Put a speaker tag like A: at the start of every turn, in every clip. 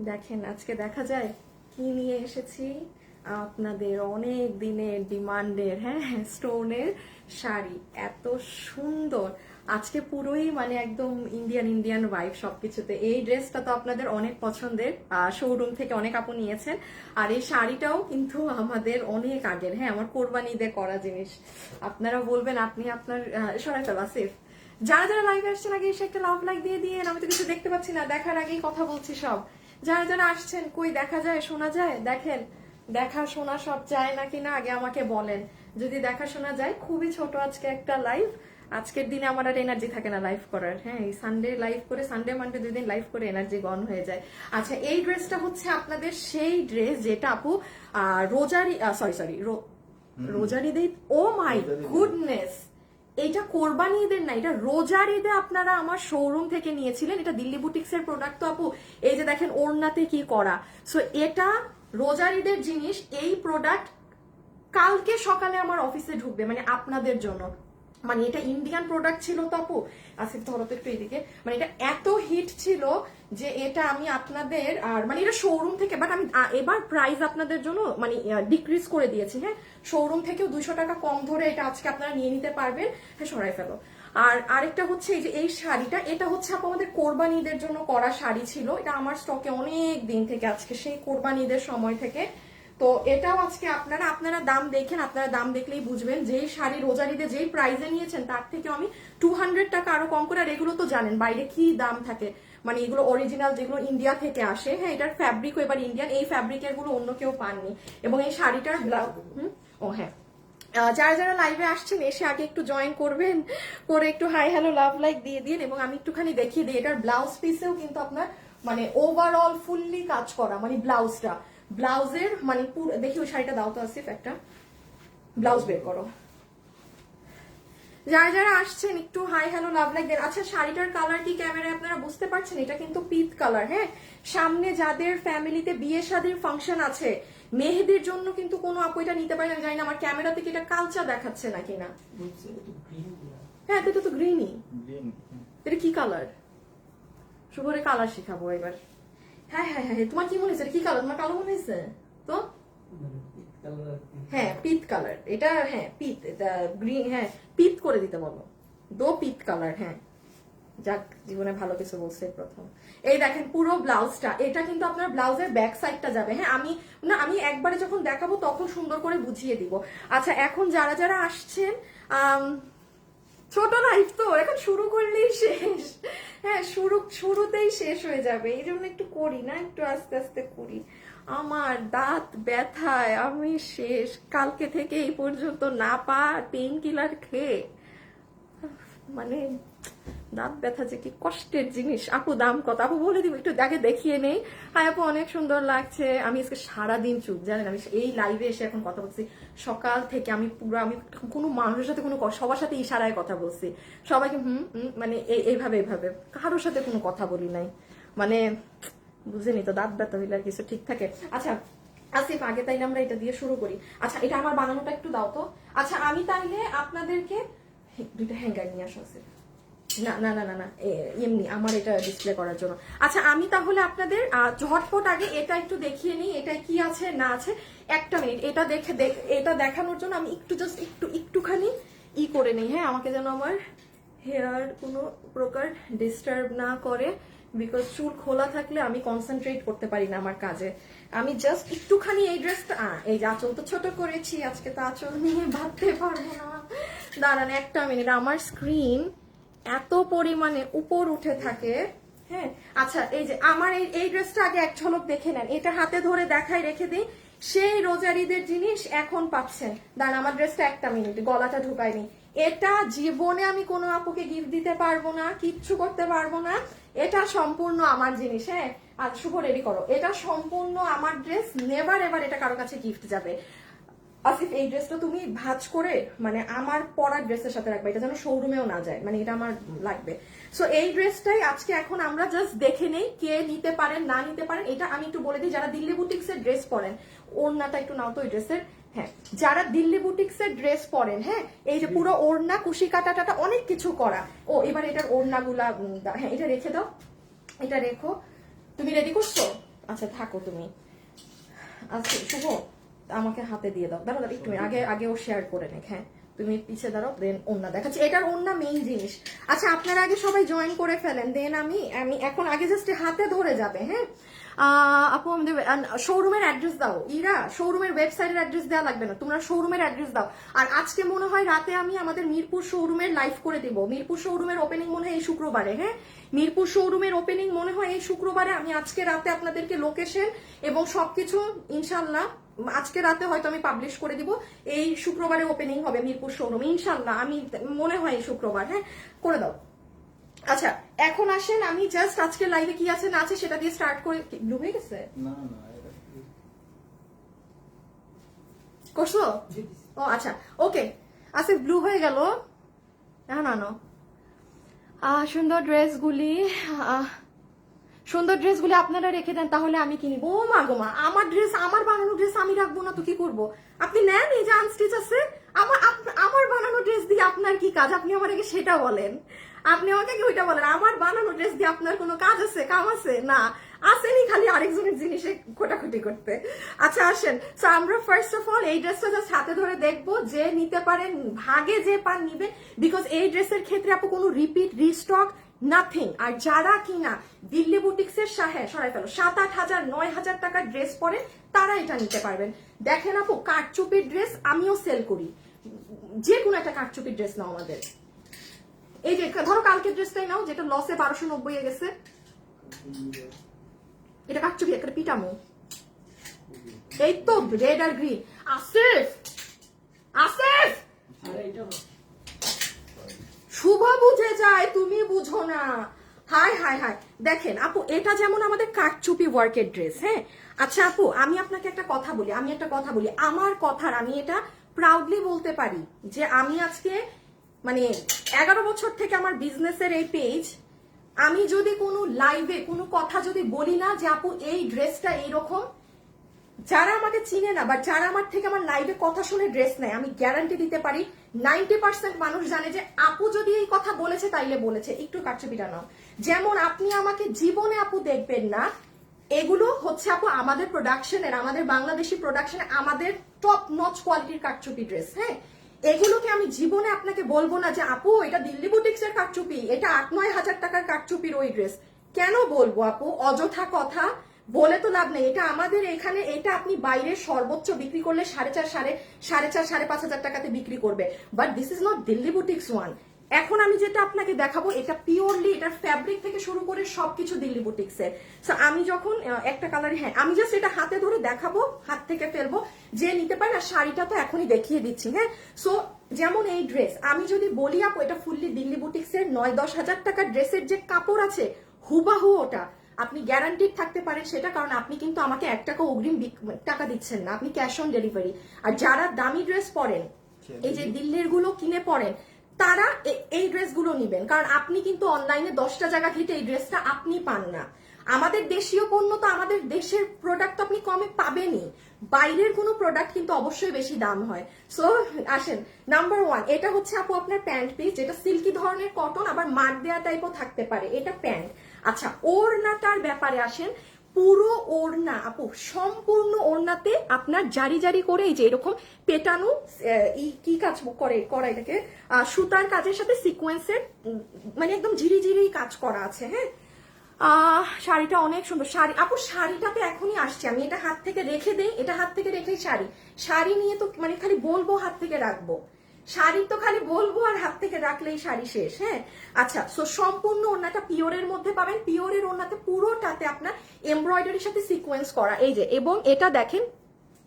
A: দেখেন আজকে দেখা যায় কি নিয়ে এসেছি, আপনাদের অনেক দিনের ডিমান্ডের স্টোনের শাড়ি। এত সুন্দর, আজকে পুরোই মানে একদম ইন্ডিয়ান ইন্ডিয়ান ভাইব সবকিছুতে। এই ড্রেসটা তো আপনাদের অনেক পছন্দের, শোরুম থেকে অনেক আপু নিয়েছেন। আর এই শাড়িটাও কিন্তু আমাদের অনেক আগের, আমার কোরবানি ঈদে করা জিনিস। আপনারা বলবেন আপনি আপনার সরাই ফেলা সেফ। যারা যারা লাইভে আসছেন আগে এসে একটা লাভ লাইক দিয়ে দিয়েন। আমি তো কিছু দেখতে পাচ্ছি না, দেখার আগেই কথা বলছি সব। যারা যারা আসছেন কই দেখা যায় শোনা যায়, দেখেন দেখা শোনা সব যায় নাকি না আগে আমাকে বলেন। যদি দেখা শোনা যায়, খুবই ছোট আজকে একটা লাইভ। আজকের দিনে আমার আর এনার্জি থাকে না লাইভ করার। এই সানডে লাইভ করে, সানডে মানডে 2 দিন লাইভ করে এনার্জি গন হয়ে যায়। আচ্ছা, এই ড্রেসটা হচ্ছে আপনাদের সেই ড্রেস যেটা আপু রোজারি সরি রোজারি ঈদে, ও মাই গুডনেস, এটা কোরবানি ঈদের না, এটা রোজার ঈদে আপনারা আমার শোরুম থেকে নিয়েছিলেন। এটা দিল্লি বুটিক্স এর প্রোডাক্ট তো আপু। এই যে দেখেন ওড়নাতে কি করা। সো এটা রোজার ঈদের জিনিস। এই প্রোডাক্ট কালকে সকালে আমার অফিসে ঢুকবে, মানে আপনাদের জন্য। মানে এটা ইন্ডিয়ান প্রোডাক্ট ছিল তো আপু। আসিফ ধরো তো একটু এদিকে। মানে এটা এত হিট ছিল যে এটা আমি আপনাদের, আর মানে এটা শোরুম থেকে, বাট আমি এবার প্রাইস আপনাদের জন্য মানে ডিক্রিজ করে দিয়েছি। শোরুম থেকেও 200 টাকা কম ধরে এটা আজকে আপনারা নিয়ে নিতে পারবেন। সরাই ফেলো। আর আরেকটা হচ্ছে এই যে এই শাড়িটা, এটা হচ্ছে আপু আমাদের কোরবানি ঈদের জন্য করা শাড়ি ছিল। এটা আমার স্টকে অনেক দিন থেকে, আজকে সেই কোরবানি ঈদের সময় থেকে। তো এটাও আজকে আপনারা দাম দেখেন, আপনারা দাম দেখলেই বুঝবেন যে শাড়ি রোজারিতে যেই প্রাইসে নিয়েছেন তার থেকে আমি 200 টাকা আরো কম করে। আর এগুলো তো জানেন বাইরে কি দাম থাকে, মানে এগুলো অরিজিনাল যেগুলো ইন্ডিয়া থেকে আসে। এটার ফ্যাব্রিকও এবার ইন্ডিয়ান, এই ফ্যাব্রিকের গুলো অন্য কেউ পাননি। এবং এই শাড়িটার ব্লাউজ যারা যারা লাইভে আসছেন এসে আগে একটু জয়েন করবেন, করে একটু হাই হ্যালো লাভ লাইক দিয়ে দিন। এবং আমি একটুখানি দেখিয়ে দিই, এটার ব্লাউজ পিসেও কিন্তু আপনার মানে ওভারঅল ফুললি কাজ করা, মানে ব্লাউজটা, ব্লাউজের মানে পুরো। দেখি ওই শাড়িটা দাও তো আসিফ, একটা ব্লাউজ বের করো। যারা যারা আসছেন একটু হাই হ্যালো লাভ লাইক দেন। আচ্ছা, শাড়িটার কালার কি ক্যামেরায় আপনারা বুঝতে পারছেন? এটা কিন্তু পিচ কালার। সামনে যাদের ফ্যামিলিতে বিয়ে শাদীর ফাংশন আছে, মেহেদির জন্য কিন্তু কোনো আপু এটা নিতে পারেন। আমি জানি না আমার ক্যামেরা থেকে এটা কালচা দেখাচ্ছে নাকি না। এটা তো গ্রিনই। এটা কি কালার? শুভরে কালার শিখাবো এবার। হ্যাঁ, তোমার কি মনে হয়েছে কি কালার? তোমার কালো মনে হয়েছে তো? পিত কালার এটা। পিত, এটা গ্রিন। পিত করে দিতে বলো, পিত কালার। যাক, জীবনে ভালো কিছু বলছে প্রথম। এই দেখেন পুরো ব্লাউজটা, এটা কিন্তু আপনার ব্লাউজের ব্যাক সাইডটা যাবে। আমি একবারে যখন দেখাবো তখন সুন্দর করে বুঝিয়ে দিব। আচ্ছা, এখন যারা যারা আসছেন, ছোট লাইফ তো এখন শুরু করলেই শেষ। শুরুতেই শেষ হয়ে যাবে, এই জন্য একটু করি না, একটু আস্তে আস্তে করি। আমার দাঁত ব্যথায় আমি শেষ, কালকে থেকে এই পর্যন্ত না পা পেইন কিলার খেয়ে। মানে দাঁত ব্যথা যে কি কষ্টের জিনিস। আপু দাম কত? আপু বলে দিব, একটু আগে দেখিয়ে নেই। আপু অনেক সুন্দর লাগছে। আমি আজকে সারাদিন চুপ, জানেন। আমি এই লাইভে এসে এখন কথা বলছি সকাল থেকে। আমি কোনো মানুষের সাথে কোনো, সবার সাথে ইশারায় কথা বলছি, সবাইকে মানে এইভাবে কারোর সাথে কোনো কথা বলি নাই। মানে বুঝেনি তো, দাঁত ব্যথা হইলে আর কিছু ঠিক থাকে। আচ্ছা আসিফ, আগে তাইলে আমরা এটা দিয়ে শুরু করি। আচ্ছা, এটা আমার বানানোটা একটু দাও তো। আচ্ছা, আমি তাইলে আপনাদেরকে দুইটা হ্যাঙ্গার নিয়ে আসো আসিফ। না, এমনি আমার এটা ডিসপ্লে করার জন্য। আচ্ছা, আমি তাহলে আপনাদের ঝটপট আগে এটা একটু দেখিয়ে নিই, এটা কি আছে না আছে। একটা মিনিট, এটা দেখানোর জন্য আমি একটুখানি করে নেই। আমাকে যেন আমার হেয়ার কোনো প্রকার ডিস্টার্ব না করে, বিকজ চুল খোলা থাকলে আমি কনসেন্ট্রেট করতে পারি না আমার কাজে। আমি জাস্ট একটুখানি এই ড্রেসটা, এই যে আঁচল তো ছোট করেছি আজকে, তো আঁচল নিয়ে ভাবতে পারবো না। দাঁড়ান একটা মিনিট, আমার স্ক্রিন এত পরিমাণে উপর উঠে থাকে। আচ্ছা, এই যে আমার এই ড্রেসটা আগে এক ঝলক দেখে নেন। এটা হাতে ধরে দেখাই, রেখে দিই। সেই রোজারিদের জিনিস এখন পাচ্ছেন। দাঁড়ান, আমার ড্রেসটা একটা মিনিট, গলাটা ঢুকায়নি। এটা জীবনে আমি কোনো আপুকে গিফট দিতে পারবো না, কিচ্ছু করতে পারবো না। এটা সম্পূর্ণ আমার জিনিস। আর শুভ রেডি করো, এটা সম্পূর্ণ আমার ড্রেস। নেভার এভার এটা কারো কাছে গিফট যাবে। আসিফ, এই ড্রেসটা তুমি ভাঁজ করে মানে আমার পরার ড্রেসের সাথে রাখবে, এটা যেন শোরুমেও না যায়, মানে এটা আমার লাগবে। সো এই ড্রেসটাই আজকে এখন আমরা জাস্ট দেখে নেই কে নিতে পারেন না নিতে পারেন। এটা আমি একটু বলে দিই, যারা দিল্লি বুটিক্সের ড্রেস পরেন, ওড়নাটা একটু নাও তো ওই ড্রেসের। যারা দিল্লি বুটিক্সের ড্রেস পরেন, এই যে পুরো ওড়না কুশি কাটাটা অনেক কিছু করা। ও এবার এটার ওড়নাগুলা, এটা রেখে দাও, এটা রেখো। তুমি রেডি করছো? আচ্ছা থাকো তুমি। আচ্ছা শুভ, আমাকে হাতে দিয়ে দাও। দাঁড়াও দাঁড়াও একটু আগে ও শেয়ার করে নেক। হ্যাঁ তুমি পিছে দাঁড়াও, দেন ওন্না দেখাচ্ছি। এটার ওন্না মেইন জিনিস। আচ্ছা আপনারা আগে সবাই জয়েন করে ফেলেন, দেন আমি এখন আগে জাস্ট হাতে ধরে যাবে। হ্যাঁ আপু আমাদের শোরুমের অ্যাড্রেস দাও। ইরা শোরুমের ওয়েবসাইটের অ্যাড্রেস দেওয়া লাগবে না, তোমরা শোরুমের অ্যাড্রেস দাও। আর আজকে মনে হয় রাতে আমি আমাদের মিরপুর শোরুমের লাইভ করে দিব। মিরপুর শোরুমের ওপেনিং মনে হয় এই শুক্রবারে। হ্যাঁ মিরপুর শোরুমের ওপেনিং মনে হয় এই শুক্রবারে। আমি আজকে রাতে আপনাদেরকে লোকেশন এবং সবকিছু ইনশাল্লাহ আজকে রাতে হয়তো আমি পাবলিশ করে দিব। এই শুক্রবারে ওপেনিং হবে মিরপুর শোরুম ইনশাল্লাহ, আমি মনে হয় এই শুক্রবার। হ্যাঁ করে দাও। আচ্ছা এখন আসেন, আমি জাস্ট আজকে লাইভে কি আছে না আছে সেটা দিয়ে স্টার্ট করে। ব্লু হয়ে গেছে
B: না না
A: করছো? ও আচ্ছা ওকে, আচ্ছা ব্লু হয়ে গেল। না না সুন্দর ড্রেসগুলি আপনারা রেখে দেন, তাহলে আমি কিনবো। ও মা গো মা, আমার ড্রেস, আমার বানানো ড্রেস আমি রাখবো না তো কি করবো? আপনি নেন, এই যে আনস্টিচ আছে। আমার বানানো ড্রেস দিয়ে আপনার কি কাজ? আপনি আমার আগে সেটা বলেন। আপনি আমাকে কি ওইটা বলেন? আমার বানানো ড্রেস দিয়ে আপনার কোনো কাজ আছে, কাম আছে? না, আসেনি খালি আরেকজনের জিনিসে কোটাকুটি করতে। আচ্ছা আসেন, সো আমরা ফার্স্ট অফ অল এই ড্রেসটা জাস্ট হাতে ধরে দেখবো, যে নিতে পারেন ভাগে যে পান নিবেন, বিকজ এই ড্রেসের ক্ষেত্রে আপু কোনো রিপিট রিস্টক নাথিং। আর যারা কিনা দিল্লি বুটিক্সের সরাই ফেলো 7-8 হাজার 9 হাজার টাকার ড্রেস পরে, তারা এটা নিতে পারবেন। দেখেন আপু কারচুপির ড্রেস আমিও সেল করি, যে কোনো একটা কারচুপির ড্রেস নাও আমাদের। এই যে ধরো কালকের ড্রেসটাই নাও, যেটা লসে 1290 এ গেছে। এটা কারচুপি একটা পিটামো। এই তো রেড আর গ্রিন। আসিফ আসিফ শুভ বুঝে যায়, তুমি বুঝো না। হাই হাই হাই, দেখেন আপু এটা যেমন আমাদের কারচুপি ওয়ার্কের ড্রেস। হ্যাঁ আচ্ছা আপু আমি আপনাকে একটা কথা বলি, আমার কথার আমি এটা প্রাউডলি বলতে পারি যে আমি আজকে মানে 11 বছর থেকে আমার বিজনেসের এই পেজ, আমি যদি কোনো লাইভে কোনো কথা যদি বলি না যে আপু এই ড্রেসটা এইরকম, যারা আমাকে চিনে না বা যারা আমার থেকে আমার লাইভে কথা শুনে ড্রেস নেয়, আমি গ্যারান্টি দিতে পারি 90% মানুষ জানে যে আপু যদি এই কথা বলেছে তাইলে বলেছে। একটু কারচুপিটা নাও। যেমন আপনি আমাকে জীবনে আপু দেখবেন না, এগুলো হচ্ছে আপু আমাদের প্রোডাকশনের, আমাদের বাংলাদেশি প্রোডাকশনে আমাদের টপ নচ কোয়ালিটির কারচুপি ড্রেস। হ্যাঁ এগুলোকে আমি জীবনে আপনাকে বলবো না যে আপু এটা দিল্লি বুটিক্স এর কারচুপি, এটা 8-9 হাজার টাকার কারচুপির ওই ড্রেস। কেন বলবো আপু? অযথা কথা বলে তো লাভ নেই। এটা আমাদের এখানে, এটা আপনি বাইরে সর্বোচ্চ বিক্রি করলে 4.5-5.5 টাকাতে বিক্রি করবে, but this is not Delhi boutiques one. এখন আমি যেটা আপনাকে দেখাবো এটা পিওরলি, এটার ফ্যাব্রিক থেকে শুরু করে সবকিছু দিল্লি বুটিক্সের। সো আমি যখন একটা কালার, হ্যাঁ আমি জাস্ট এটা হাতে ধরে দেখাবো, হাত থেকে ফেলবো, যে নিতে পারে। আর শাড়িটা তো এখনই দেখিয়ে দিচ্ছি। হ্যাঁ সো যেমন এই ড্রেস আমি যদি বলি আপু এটা ফুললি দিল্লি বুটিক্সের 9-10 হাজার টাকার ড্রেসের যে কাপড় আছে হুবাহু ওটা আপনি গ্যারান্টিড থাকতে পারেন সেটা, কারণ আপনি কিন্তু আমাকে 1 টাকা অগ্রিম টাকা দিচ্ছেন না, আপনি ক্যাশ অন ডেলিভারি। আর যারা দামি ড্রেস পরেন, এই যে দিল্লির গুলো কিনে পরেন, তারা এই ড্রেসগুলো নিবেন, কারণ আপনি কিন্তু অনলাইনে 10টা জায়গা ঘেটে এই ড্রেসটা আপনি পান না। আমাদের দেশীয় পণ্য তো, আমাদের দেশের প্রোডাক্ট আপনি কমে পাবেনই, বাইরের কোনো প্রোডাক্ট কিন্তু অবশ্যই বেশি দাম হয়। সো আসেন নাম্বার 1, এটা হচ্ছে আপু আপনার প্যান্ট পিস, যেটা সিল্কি ধরনের কটন, আবার মার দেয়া টাইপও থাকতে পারে, এটা প্যান্ট। আচ্ছা ওড়নাটার ব্যাপারে আসেন, পুরো ওড়না আপু সম্পূর্ণ ওড়নাতে আপনার জারি জারি করে এই যে এরকম পেটানো কি কাজ করা এটাকে সুতার কাজের সাথে সিকোয়েন্সের মানে একদম ঝিরি ঝিরি কাজ করা আছে। হ্যাঁ শাড়িটা অনেক সুন্দর। শাড়ি আপু শাড়িটাতে এখনই আসছে, আমি এটা হাত থেকে রেখে দেই, এটা হাত থেকে রেখেই শাড়ি নিয়ে তো মানে খালি বলবো হাত থেকে রাখবো, শাড়ি তো খালি বলবো আর হাত থেকে রাখলেই শাড়ি শেষ। হ্যাঁ আচ্ছা সো সম্পূর্ণ ওড়নাটা পিওরের মধ্যে পাবেন। পিওরের ওড়নাতে পুরোটাতে আপনার এমব্রয়ডারির সাথে সিকোয়েন্স করা এই যে, এবং এটা দেখেন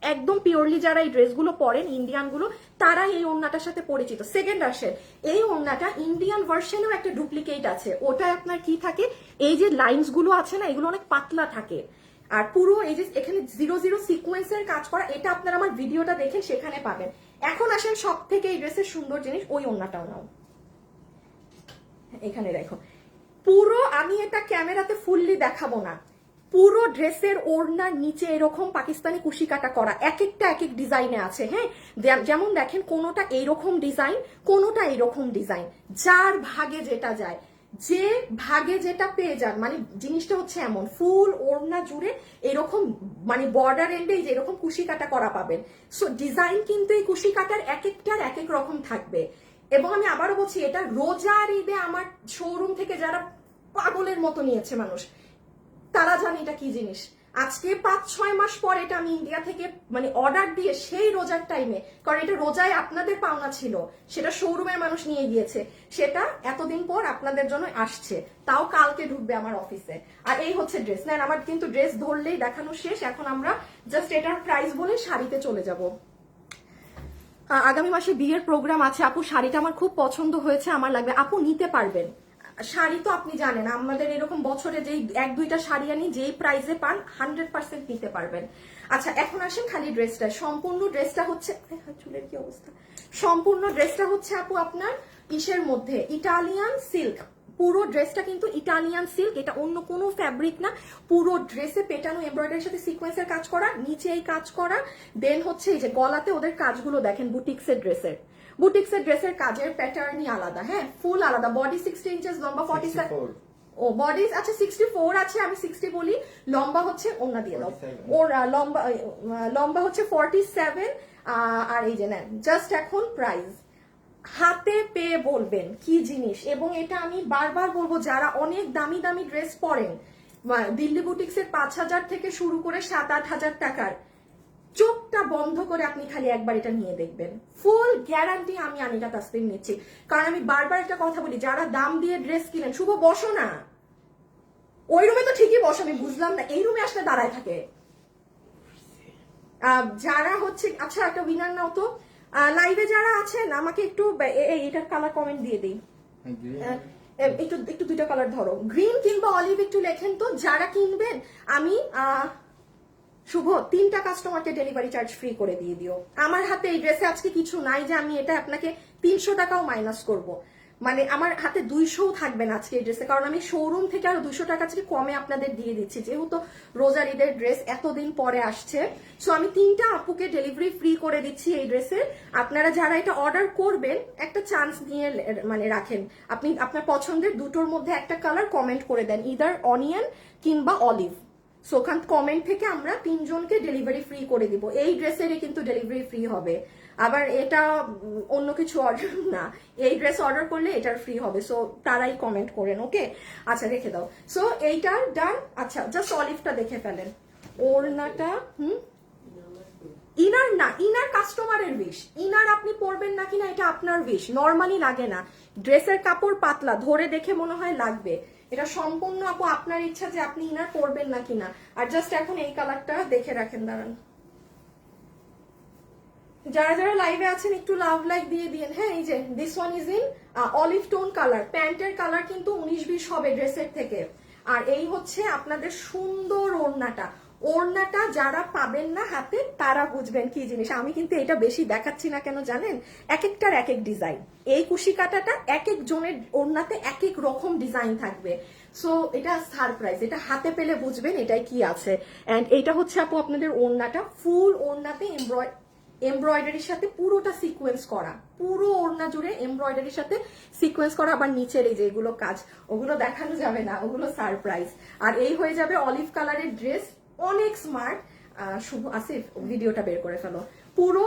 A: একদম পিওরলি যারা এই ড্রেসগুলো পরেন ইন্ডিয়ান গুলো, তারা এই ওড়নাটার সাথে পরিচিত। সেকেন্ড আসেন, এই ওড়নাটা ইন্ডিয়ান ভার্সনেও একটা ডুপ্লিকেট আছে, ওটা আপনার কি থাকে, এই যে লাইনস গুলো আছে না, এগুলো অনেক পাতলা থাকে। আর পুরো এই যে এখানে 0-0 সিকোয়েন্সের কাজ করা, এটা আপনারা আমার ভিডিওটা দেখেন সেখানে পাবেন। এখন আসেন সব থেকে এই ড্রেসের সুন্দর জিনিস, ওই ওড়নাটাও নাও, এখানে দেখো। পুরো আমি এটা ক্যামেরাতে ফুললি দেখাবো না, পুরো ড্রেসের ওড়নার নিচে এরকম পাকিস্তানি কুশি কাটা করা, এক একটা এক এক ডিজাইনে আছে। হ্যাঁ যেমন দেখেন কোনোটা এইরকম ডিজাইন, কোনোটা এইরকম ডিজাইন, যার ভাগে যেটা যায়। যে ভাগে যেটা পেয়ে যান, মানে জিনিসটা হচ্ছে এমন ফুল ওড়না জুড়ে এরকম মানে বর্ডার এন্ডে যে এরকম কুশি কাটা করা পাবেন। সো ডিজাইন কিন্তু এই কুশি কাটার এক একটার এক এক রকম থাকবে। এবং আমি আবারও বলছি, এটা রোজার ঈদে আমার শোরুম থেকে যারা পাগলের মতো নিয়েছে মানুষ, তারা জানে এটা কি জিনিস। আজকে 5-6 মাস পর এটা আমি ইন্ডিয়া থেকে মানে অর্ডার দিয়ে সেই রোজার টাইমে, কারণ এটা রোজায় আপনাদের পাওনা ছিল, সেটা শোরুমের মানুষ নিয়ে গিয়েছে, সেটা এতদিন পর আপনাদের জন্য আসছে, তাও কালকে ঢুকবে আমার অফিসে। আর এই হচ্ছে ড্রেস। নেন, আমার কিন্তু ড্রেস ধরলেই দেখানো শেষ, এখন আমরা জাস্ট এটার প্রাইস বলে শাড়িতে চলে যাব। আগামী মাসে বিয়ের প্রোগ্রাম আছে আপু, শাড়িটা আমার খুব পছন্দ হয়েছে, আমার লাগবে। আপু নিতে পারবেন, শাড়ি তো আপনি জানেন আমাদের এরকম বছরে যেই 1-2টা শাড়ি আনি, যেই প্রাইসে পান 100% নিতে পারবেন। আচ্ছা এখন আসেন খালি ড্রেসটা। সম্পূর্ণ ড্রেসটা হচ্ছে, চুলের কি অবস্থা, সম্পূর্ণ ড্রেসটা হচ্ছে আপু আপনার ইসের মধ্যে ইটালিয়ান সিল্ক। পুরো ড্রেসটা কিন্তু ইটালিয়ান সিল্ক, এটা অন্য কোনো ফ্যাব্রিক না। পুরো ড্রেসে পেটানো এমব্রয়ডারির সাথে সিকোয়েন্সের কাজ করা, নিচে এই কাজ করা, দেন হচ্ছে এই যে গলাতে ওদের কাজগুলো দেখেন বুটিক্সের ড্রেসের। বুটিক্সের ড্রেসের কাজের প্যাটার্নই আলাদা, হ্যাঁ ফুল আলাদা। বডি 60 ইঞ্চেস, লম্বা 47। ও বডি আচ্ছা 64 আছে, আমি 60 বলি। লম্বা হচ্ছে ওনা দিয়ে দাও, ওর লম্বা হচ্ছে 47। আর এই যে নেন জাস্ট এখন প্রাইস হাতে পেয়ে বলবেন কি জিনিস। এবং এটা আমি বারবার বলবো, যারা অনেক দামি দামি ড্রেস পরেন, দিল্লি বুটিক্সের 5,000 থেকে শুরু করে 7-8 হাজার টাকার, চোখটা বন্ধ করে আপনি খালি একবার এটা নিয়ে দেখবেন, ফুল গ্যারান্টি আমি আনিকা তাসলিম নিচ্ছি। কারণ আমি বারবার একটা কথা বলি, যারা দাম দিয়ে ড্রেস কিনেন, শুভ বসো না ওই রুমে, তো ঠিকই বসো, আমি বুঝলাম না এই রুমে আসলে দাঁড়ায় থাকে। যারা হচ্ছে, আচ্ছা একটা উইনার নাও তো, লাইভে যারা আছেন আমাকে একটু এটার কালার কমেন্ট দিয়ে দিই। একটু একটু 2টা কালার ধরো, গ্রিন কিংবা অলিভ একটু লেখেন তো যারা কিনবেন। আমি শুভ 3টা কাস্টমারকে ডেলিভারি চার্জ ফ্রি করে দিয়ে দিও। আমার হাতে এই ড্রেসে আজকে কিছু নাই যে আমি এটা আপনাকে 300 টাকাও মাইনাস করব, মানে আমার হাতে 200ও থাকবে না আজকে এই ড্রেসে, কারণ আমি শোরুম থেকে আরো 200 টাকা আজকে কমে আপনাদের দিয়ে দিচ্ছি, যেহেতু রোজার ঈদের ড্রেস এতদিন পরে আসছে। সো আমি 3টা আপুকে ডেলিভারি ফ্রি করে দিচ্ছি এই ড্রেসে। আপনারা যারা এটা অর্ডার করবেন একটা চান্স নিয়ে মানে রাখেন, আপনি আপনার পছন্দের দুটোর মধ্যে একটা কালার কমেন্ট করে দেন, ইদার অনিয়ন কিংবা অলিভ। সো ওখান কমেন্ট থেকে আমরা 3 জনকে ডেলিভারি ফ্রি করে দিব। এই ড্রেসেরই কিন্তু ডেলিভারি ফ্রি হবে, আবার এটা অন্য কিছু অর্ডার না, এই ড্রেস অর্ডার করলে এটার ফ্রি হবে। সো তারাই কমেন্ট করেন, ওকে আচ্ছা রেখে দাও। সো এইটার ডান। আচ্ছা জাস্ট অলিভটা দেখে ফেলেন, ওড়নাটা ইনার না, ইনার কাস্টমারের উইশ, ইনার আপনি পরবেন না কিনা এটা আপনার উইশ, নর্মালি লাগে না। ড্রেসের কাপড় পাতলা, ধরে দেখে মনে হয় লাগবে, এটা সম্পূর্ণ আপু আপনার ইচ্ছা যে আপনি ইনার পরবেন না কিনা। আর জাস্ট এখন এই কালারটা দেখে রাখেন, দাঁড়ান যারা যারা লাইভে আছেন একটু লাভ লাইক দিয়ে দিন। হ্যাঁ এই যে this one is in olive tone colour, প্যান্টের কালার কিন্তু 19-20 হবে ড্রেসের থেকে। আর এই হচ্ছে আপনাদের সুন্দর ওড়নাটা, ওড়নাটা যারা পাবেন না হাতে তারা বুঝবেন কি জিনিস। আমি কিন্তু এটা বেশি দেখাচ্ছি না কেন জানেন, এক একটার এক এক ডিজাইন, এই কুশি কাটাটা এক এক জনের ওড়নাতে এক এক রকম ডিজাইন থাকবে। সো এটা সারপ্রাইজ, এটা হাতে পেলে বুঝবেন এটাই কি আছে। এন্ড এটা হচ্ছে আপু আপনাদের ওড়নাটা, ফুল ওড়নাতে এমব্রয়ডারির সাথে পুরোটা সিকোয়েন্স করা, পুরো ওড়না জুড়ে এমব্রয়ডারির সাথে সিকোয়েন্স করা। আবার নিচের এই যে এগুলো কাজ, ওগুলো দেখানো যাবে না, ওগুলো সারপ্রাইজ। আর এই হয়ে যাবে অলিভ কালারের ড্রেস, অনেক স্মার্ট। শুভ আসিফ ভিডিওটা বের করে ফেলো। পুরো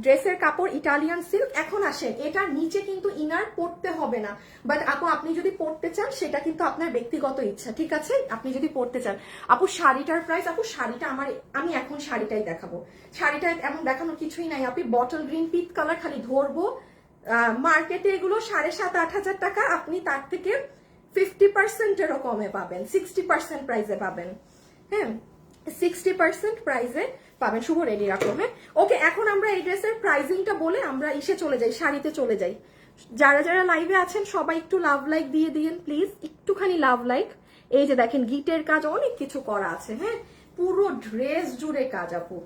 A: ড্রেসের কাপড় ইটালিয়ান সিল্ক। এখন আসেন, এটার নিচে কিন্তু ইনার পরতে হবে না, বাট আপু আপনি যদি পরতে চান সেটা কিন্তু আপনার ব্যক্তিগত ইচ্ছা, ঠিক আছে? আপনি যদি পরতে চান। আপু শাড়িটার প্রাইস, আপু শাড়িটা আমি এখন শাড়িটাই দেখাবো, শাড়িটা এমন দেখানোর কিছুই নাই। আপনি বটল গ্রিন পিট কালার খালি ধরবো, মার্কেটে এগুলো 7,500-8 হাজার টাকা, আপনি তার থেকে 50%-এরও কমে পাবেন, 60% প্রাইসে পাবেন। হ্যাঁ 60% প্রাইসে পাবেন। শুভ রেডি রাখো, হ্যাঁ ওকে। এখন আমরা এই ড্রেসের প্রাইসিংটা বলে আমরা ইসে চলে যাই, শাড়িতে চলে যাই। যারা যারা লাইভে আছেন সবাই একটু লাভ লাইক দিয়ে দিন প্লিজ, একটুখানি লাভ লাইক। এই যে দেখেন গিটের কাজ, অনেক কিছু করা আছে, হ্যাঁ পুরো ড্রেস জুড়ে কাজ। আপু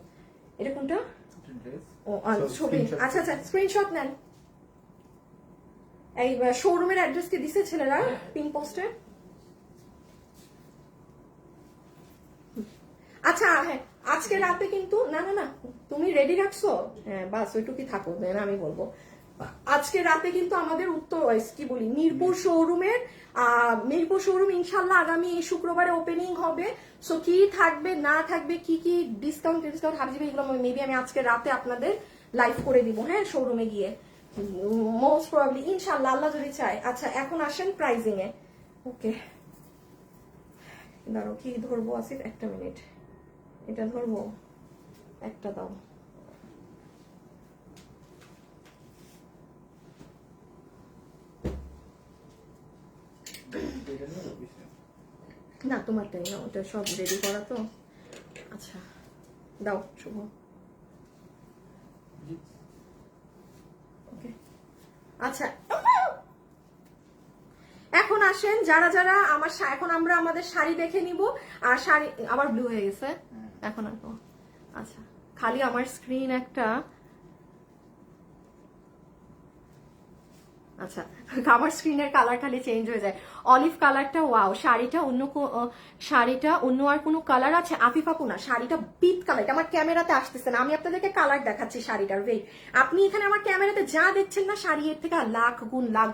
A: এটা কোনটা? ও ছবি, আচ্ছা আচ্ছা স্ক্রিনশট নেন। এই শোরুমের অ্যাড্রেস কি দিছে ছেলেরা পিন পোস্টে? আচ্ছা হ্যাঁ আজকে রাতে কিন্তু না না না তুমি রেডি রাখছো, হ্যাঁ বাস ওইটুকুই থাকো, দেন আমি বলবো। আজকে রাতে কিন্তু আমাদের উত্তর কি বলি মিরপুর শোরুম ইনশাল্লাহ আগামী শুক্রবারে ওপেনিং হবে। সো কি থাকবে না থাকবে, কি কি ডিসকাউন্ট হাবিজাবি, এগুলো মেবি আমি আজকে রাতে আপনাদের লাইভ করে দিব, হ্যাঁ, শোরুমে গিয়ে মোস্ট প্রবাবলি ইনশাল্লাহ, আল্লাহ যদি চায়। আচ্ছা এখন আসেন প্রাইজিং এ। ওকে দাঁড়ো, কি ধরবো আসিফ, একটা মিনিট, এটা ধরবো, একটা দাও। না তোমারটাই না, ওটা সব রেডি করা তো। আচ্ছা দাও শুভ। ওকে আচ্ছা এখন আসেন যারা যারা আমার এখন আমরা আমাদের শাড়ি দেখে নিব। আর শাড়ি আবার ব্লু হয়ে গেছে এখন আর। আচ্ছা খালি আমার স্ক্রিন একটা, আচ্ছা আমার স্ক্রিনের কালার খালি চেঞ্জ হয়ে যায়। অলিভ কালারটা ওয়াও, শাড়িটা অন্য আর কোনো কালার আছে? আফিফ আপু না, শাড়িটা পিট কালার, আমার ক্যামেরাতে আসতেছে না, আমি আপনাদেরকে কালার দেখাচ্ছি শাড়িটার। ওয়েট, আপনি এখানে আমার ক্যামেরাতে যা দেখছেন না, শাড়ি এর থেকে লাখ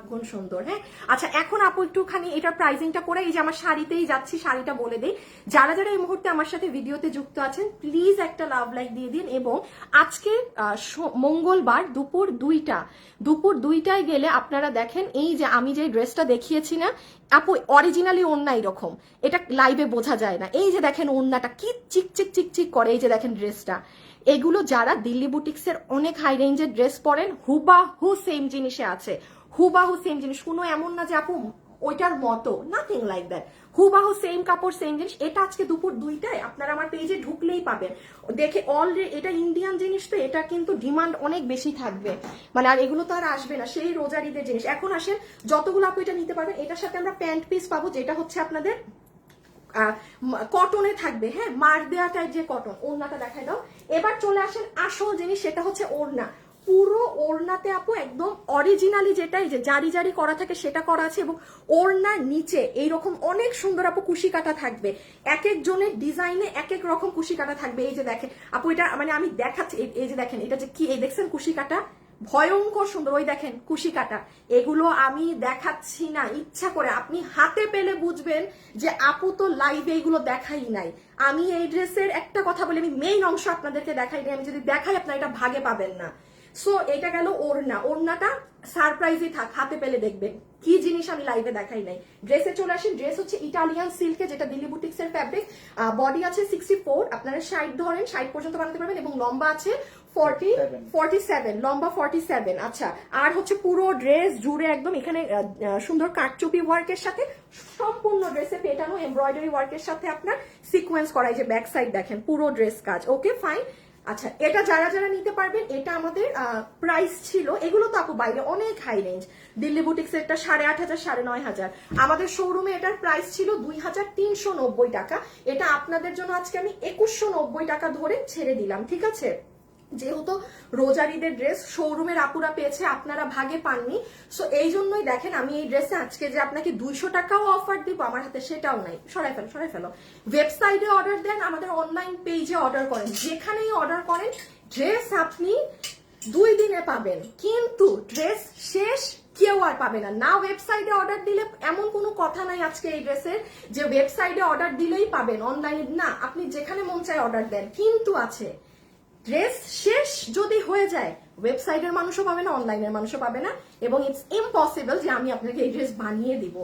A: গুণ সুন্দর। হ্যাঁ আচ্ছা এখন আপু একটুখানি এটার প্রাইসিংটা করে, এই যে আমার শাড়িতেই যাচ্ছি, শাড়িটা বলে দেই। যারা যারা এই মুহূর্তে আমার সাথে ভিডিওতে যুক্ত আছেন প্লিজ একটা লাভ লাইক দিয়ে দিন। এবং আজকে মঙ্গলবার দুপুর 2টায় গেলে আপনারা দেখেন এই যে আমি যে ড্রেসটা দেখিয়েছি না আপু, অরিজিনালি ওড়না এরকম, এটা লাইভে বোঝা যায় না। এই যে দেখেন ওড়নাটা কি চিকচিক করে, এই যে দেখেন ড্রেসটা। এগুলো যারা দিল্লি বুটিক্সের অনেক হাই রেঞ্জের ড্রেস পরেন, হুবাহু সেম জিনিসে আছে, হুবাহু সেম জিনিস, কোনো এমন না যে আপু ওইটার মতো, নাথিং লাইক দ্যাট, হুবাহু সেম কাপড় সেম জিনিস। এটা আজকে দুপুর 2টায় আপনারা আমার পেজে ঢুকলেই পাবেন। দেখে অলরেডি এটা ইন্ডিয়ান জিনিস তো, এটা কিন্তু ডিমান্ড অনেক বেশি থাকবে, মানে আর এগুলো তো আর আসবে না, সেই রোজারিদের জিনিস। এখন আসেন যতগুলো আপু এটা নিতে পারবেন, এটার সাথে আমরা প্যান্ট পিস পাবো, যেটা হচ্ছে আপনাদের কটনে থাকবে, হ্যাঁ, মার দেওয়া টাইপ যে কটন। ওড়নাটা দেখাই দাও। এবার চলে আসেন আসল জিনিস, সেটা হচ্ছে ওড়না। পুরো ওড়নাতে আপু একদম অরিজিনালি যেটাই যে জারি জারি করা থাকে সেটা করা আছে, এবং ওড়নার নিচে এইরকম অনেক সুন্দর আপু কুশি কাটা থাকবে, এক একজনের ডিজাইনে এক এক রকম কুশি কাটা থাকবে। এই যে দেখেন আপু, এটা মানে আমি দেখাচ্ছি, এই যে দেখেন এটা যে কি, এই দেখছেন কুশি কাটা, ভয়ঙ্কর সুন্দর। ওই দেখেন কুশি কাটা, এগুলো আমি দেখাচ্ছি না ইচ্ছা করে, আপনি হাতে পেলে বুঝবেন যে আপু তো লাইভে এগুলো দেখাই নাই। আমি এই ড্রেসের একটা কথা বলি, আমি মেইন অংশ আপনাদেরকে দেখাই নাই, আমি যদি দেখাই আপনারা এটা ভাগে পাবেন না। সো এটা গেল ওড়নাটা সারপ্রাইজই থাক, হাতে পেলে দেখবেন কি জিনিস আমি লাইভে দেখাই নাই। ড্রেসে চলে আসেন, ড্রেস হচ্ছে ইটালিয়ান সিল্কে, যেটা দিল্লি বুটিক্স এর ফ্যাব্রিক। বডি আছে 64, আপনারা 60 ধরেন, 60 পর্যন্ত বানাতে পারবেন, এবং লম্বা আছে 47, লম্বা 47। আচ্ছা আর হচ্ছে পুরো ড্রেস জুড়ে একদম এখানে সুন্দর কাটচুপি ওয়ার্কের সাথে, সম্পূর্ণ ড্রেসে পেটানো এমব্রয়ডারি ওয়ার্কের সাথে আপনার সিকোয়েন্স করা, যে ব্যাক সাইড দেখেন পুরো ড্রেস কাজ। Okay fine. আচ্ছা এটা যারা যারা নিতে পারবেন, এটা আমাদের প্রাইস ছিল, এগুলো তো আপু বাইরে অনেক হাই রেঞ্জ, দিল্লি বুটিক্স এটা 8,500 9,500, আমাদের শোরুমে এটার প্রাইস ছিল 2,390 টাকা। এটা আপনাদের জন্য আজকে আমি 2,190 টাকা ধরে ছেড়ে দিলাম, ঠিক আছে? যেহেতু রোজারিদের ড্রেস শোরুমের আপুরা পেয়েছে, আপনারা ভাগে পাননি। সো এই জন্যই দেখেন আমি এই ড্রেসে আজকে যে আপনাকে 200 টাকাও অফার দিব, আমার হাতে সেটাও নাই। সরাই ফেলো। ওয়েবসাইটে অর্ডার দেন, আমাদের অনলাইন পেজে অর্ডার করেন, যেখানেই অর্ডার করেন ড্রেস আপনি 2 দিনে পাবেন, কিন্তু ড্রেস শেষ কেউ আর পাবে না। ওয়েবসাইটে অর্ডার দিলে এমন কোনো কথা নাই আজকে এই ড্রেসের যে ওয়েবসাইটে অর্ডার দিলেই পাবেন, অনলাইনে না, আপনি যেখানে মন চায় অর্ডার দেন। কিন্তু আছে ড্রেস শেষ যদি হয়ে যায়, ওয়েবসাইটের মানুষও পাবে না, অনলাইনের মানুষও পাবে না, এবং ইটস ইম্পসিবল যে আমি আপনাকে এই ড্রেস বানিয়ে দিব।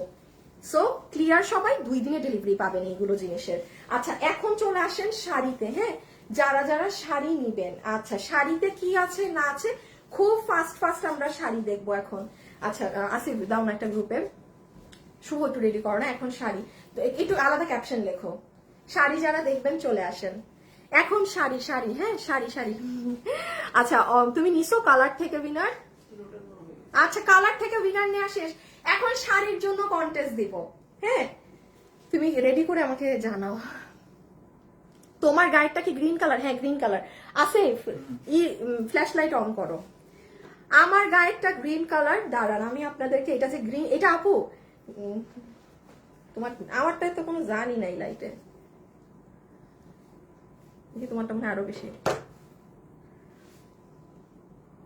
A: সো ক্লিয়ার সবাই, 2 দিনে ডেলিভারি পাবেন এইগুলো জিনিসের। আচ্ছা এখন চলে আসেন শাড়িতে, হ্যাঁ, যারা যারা শাড়ি নিবেন। আচ্ছা শাড়িতে কি আছে না আছে, খুব ফাস্ট আমরা শাড়ি দেখবো এখন। আচ্ছা আসিফ দাও না একটা গ্রুপে, শুভ একটু রেডি করো না, এখন শাড়ি তো একটু আলাদা ক্যাপশন লেখো, শাড়ি যারা দেখবেন চলে আসেন এখন। শাড়ি হ্যাঁ শাড়ি। আচ্ছা তুমি নিছো কালার থেকে উইনার? আচ্ছা কালার থেকে উইনার নিয়ে আসিস, এখন শাড়ির জন্য কন্টেস্ট দিব, হ্যাঁ তুমি রেডি করে আমাকে জানাও। তোমার গায়েরটা কি গ্রিন কালার? হ্যাঁ গ্রিন কালার আছে, ফ্ল্যাশ লাইট অন করো। আমার গায়েরটা গ্রিন কালার, দাঁড়ান আমি আপনাদেরকে, এটা যে গ্রিন, এটা আপু তোমার, আমারটা তো কোনো জানি নাই লাইটে, তোমারটা মনে আরো বেশি।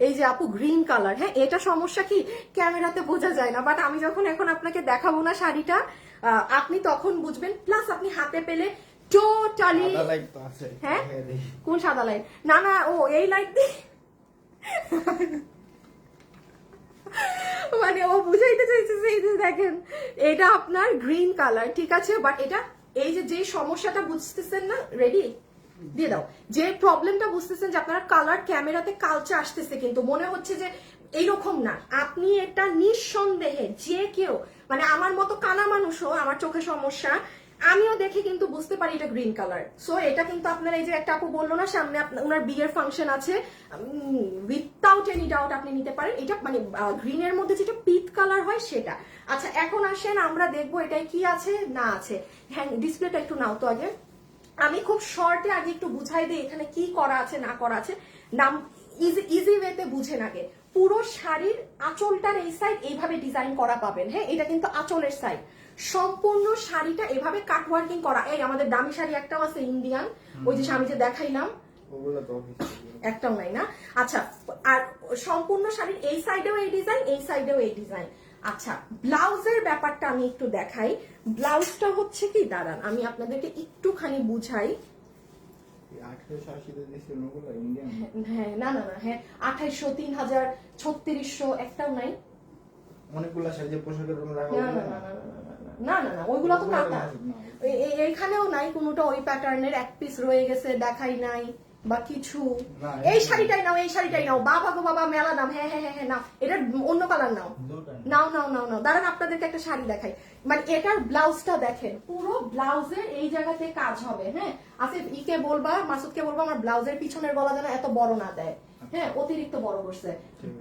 A: এই যে আপু গ্রিন কালার, হ্যাঁ এটা সমস্যা কি ক্যামেরাতে বোঝা যায় না, বাট আমি যখন এখন আপনাকে দেখাবো না শাড়িটা আপনি তখন বুঝবেন, প্লাস আপনি হাতে পেলে টোটালি। হ্যাঁ কোন সাদা লাইট? না না ও এই লাইট দিয়ে মানে ও বুঝাইতে চাইছে যে এই যে দেখেন এটা আপনার গ্রিন কালার, ঠিক আছে, বাট এটা এই যে সমস্যাটা বুঝতেছেন না, রেডি দিয়ে দাও, যে প্রবলেমটা বুঝতেছেন যে আপনার কালার ক্যামেরাতে কালচে আসতেছে কিন্তু মনে হচ্ছে যে এইরকম না, আপনি এটা নিঃসন্দেহে যে কেউ মানে আমার মতো কানা মানুষও, আমার চোখে সমস্যা, আমিও দেখে কিন্তু বুঝতে পারি এটা গ্রিন কালার। সো এটা কিন্তু আপনার এই যে একটা আপু বললো না সামনে ওনার বিয়ের ফাংশন আছে, উইথাউট এনি ডাউট আপনি নিতে পারেন এটা, মানে গ্রিনের মধ্যে যেটা পিট কালার হয় সেটা। আচ্ছা এখন আসেন আমরা দেখবো এটাই কি আছে না আছে। হ্যাঁ ডিসপ্লেটা একটু নাও তো আগে, আমি খুব শর্টে আগে একটু বুঝাই দিই এখানে কি করা আছে না করা আছে, নাম ইজি ওয়েতে বুঝেন আগে। পুরো শাড়ির আঁচলটার এই সাইড এইভাবে ডিজাইন করা পাবেন, হ্যাঁ এটা কিন্তু আঁচলের সাইড, সম্পূর্ণ শাড়িটা এভাবে কাট ওয়ার্কিং করা। এই আমাদের দামি শাড়ি একটাও আছে ইন্ডিয়ান, ওই যে আমি যে দেখাইলাম একটাও নাই না। আচ্ছা আর সম্পূর্ণ শাড়ির এই সাইডেও এই ডিজাইন, এই সাইডেও এই ডিজাইন। আচ্ছা ব্লাউজের ব্যাপারটা আমি একটু দেখাই, ব্লাউজটা হচ্ছে কি দাঁড়ান আমি আপনাদেরকে একটুখানি বুঝাই। হ্যাঁ না না না হ্যাঁ 2800 3000 3600 একটাও নাই,
B: অনেকগুলা শাড়ি যে পোশাকের রকম রাখা
A: না না না না না না ওইগুলো তো কাটা, এইখানেও নাই কোনোটা ওই প্যাটার্নের, এক পিস রয়ে গেছে দেখাই নাই বা কিছু। এই শাড়িটাই নাও, এই শাড়িটাই নাও, বাবা গো বাবা মেলা নাম, হ্যাঁ হ্যাঁ হ্যাঁ নাও, এটার অন্য কালার নাও, নাও নাও নাও নাও, দাঁড়ান আপনাদেরকে একটা শাড়ি দেখাই, মানে এটার ব্লাউজটা দেখেন, পুরো ব্লাউজের এই জায়গাতে কাজ হবে, হ্যাঁ আসিফ ইকে বলবা মাসুদকে বলবা আমার ব্লাউজের পিছনের গলা যেন এত বড় না দেয়, হ্যাঁ অতিরিক্ত বড় করছে,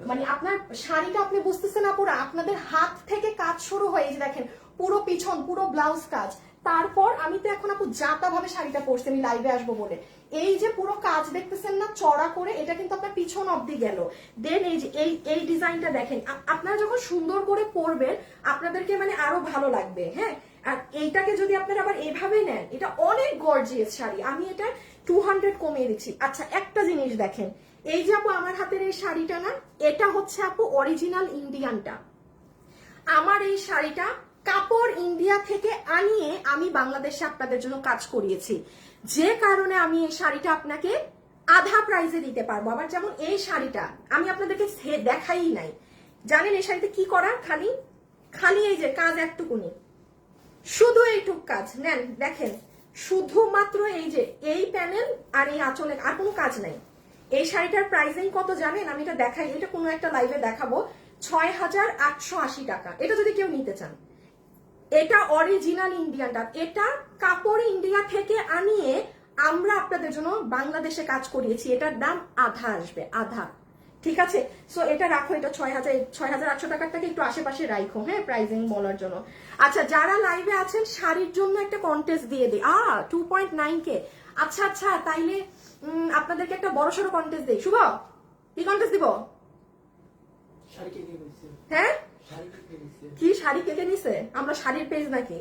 A: মানে আপনার শাড়িটা আপনি বুঝতেছেন না পুরো আপনাদের হাত থেকে কাজ শুরু হয়ে, এই যে দেখেন পুরো পিছন পুরো ব্লাউজ কাজ। তারপর আমি তো এখন আপু জাতা ভাবে শাড়িটা পরছি, আমি লাইভে আসবো বলে, এই যে পুরো কাজ দেখতেছেন না চড়া করে, এটা কিন্তু আপনার পিছন অবধি গেল, দেন এই যে এই ডিজাইনটা দেখেন, আপনারা যখন সুন্দর করে পরবেন আপনাদেরকে মানে আরো ভালো লাগবে, হ্যাঁ। আর এইটাকে যদি আপনারা আবার এভাবে নেন এটা অনেক গর্জিয়াস শাড়ি, আমি এটা 200 কমিয়ে দিচ্ছি। আচ্ছা একটা জিনিস দেখেন, এই যে আপু আমার হাতের এই শাড়িটা না, এটা হচ্ছে আপু অরিজিনাল ইন্ডিয়ানটা, আমার এই শাড়িটা কাপড় ইন্ডিয়া থেকে আনিয়ে আমি বাংলাদেশে আপনাদের জন্য কাজ করিয়েছি, যে কারণে আমি এই শাড়িটা আপনাকে আধা প্রাইসে দিতে পারবো। আবার যেমন এই শাড়িটা আমি আপনাদেরকে দেখাই নাই, জানেন এই শাড়িতে কি করা, খালি খালি এই যে কাজ একটুকুনি, শুধু এইটুক কাজ নেন দেখেন, শুধুমাত্র এই যে এই প্যানেল আর এই আঁচলে, আর কোনো কাজ নাই। এই শাড়িটার প্রাইসিং কত জানেন, আমি এটা দেখাই, এটা কোনো একটা লাইভে দেখাবো, 6880 টাকা, এটা যদি কেউ নিতে চান। এটা অরিজিনাল ইন্ডিয়ানটা, এটা কাপড় ইন্ডিয়া থেকে আনিয়ে আমরা আপনাদের জন্য বাংলাদেশে কাজ করিয়েছি, এটার দাম আধা আসবে, আধা, ঠিক আছে। সো এটা রাখো, এটা 6800 টাকারটাকে একটু আশেপাশে রাখো, হ্যাঁ প্রাইসিং বলার জন্য। আচ্ছা যারা লাইভে আছেন শাড়ির জন্য একটা কন্টেস্ট দিয়ে দিই, 2.9K, আচ্ছা আচ্ছা তাইলে আপনাদেরকে একটা বড়সড় কন্টেস্ট দিই। শুভ কি কন্টেস্ট দিব? হ্যাঁ কি শাড়ি কেটে নিছে? আমরা শাড়ির পেজ নাকি,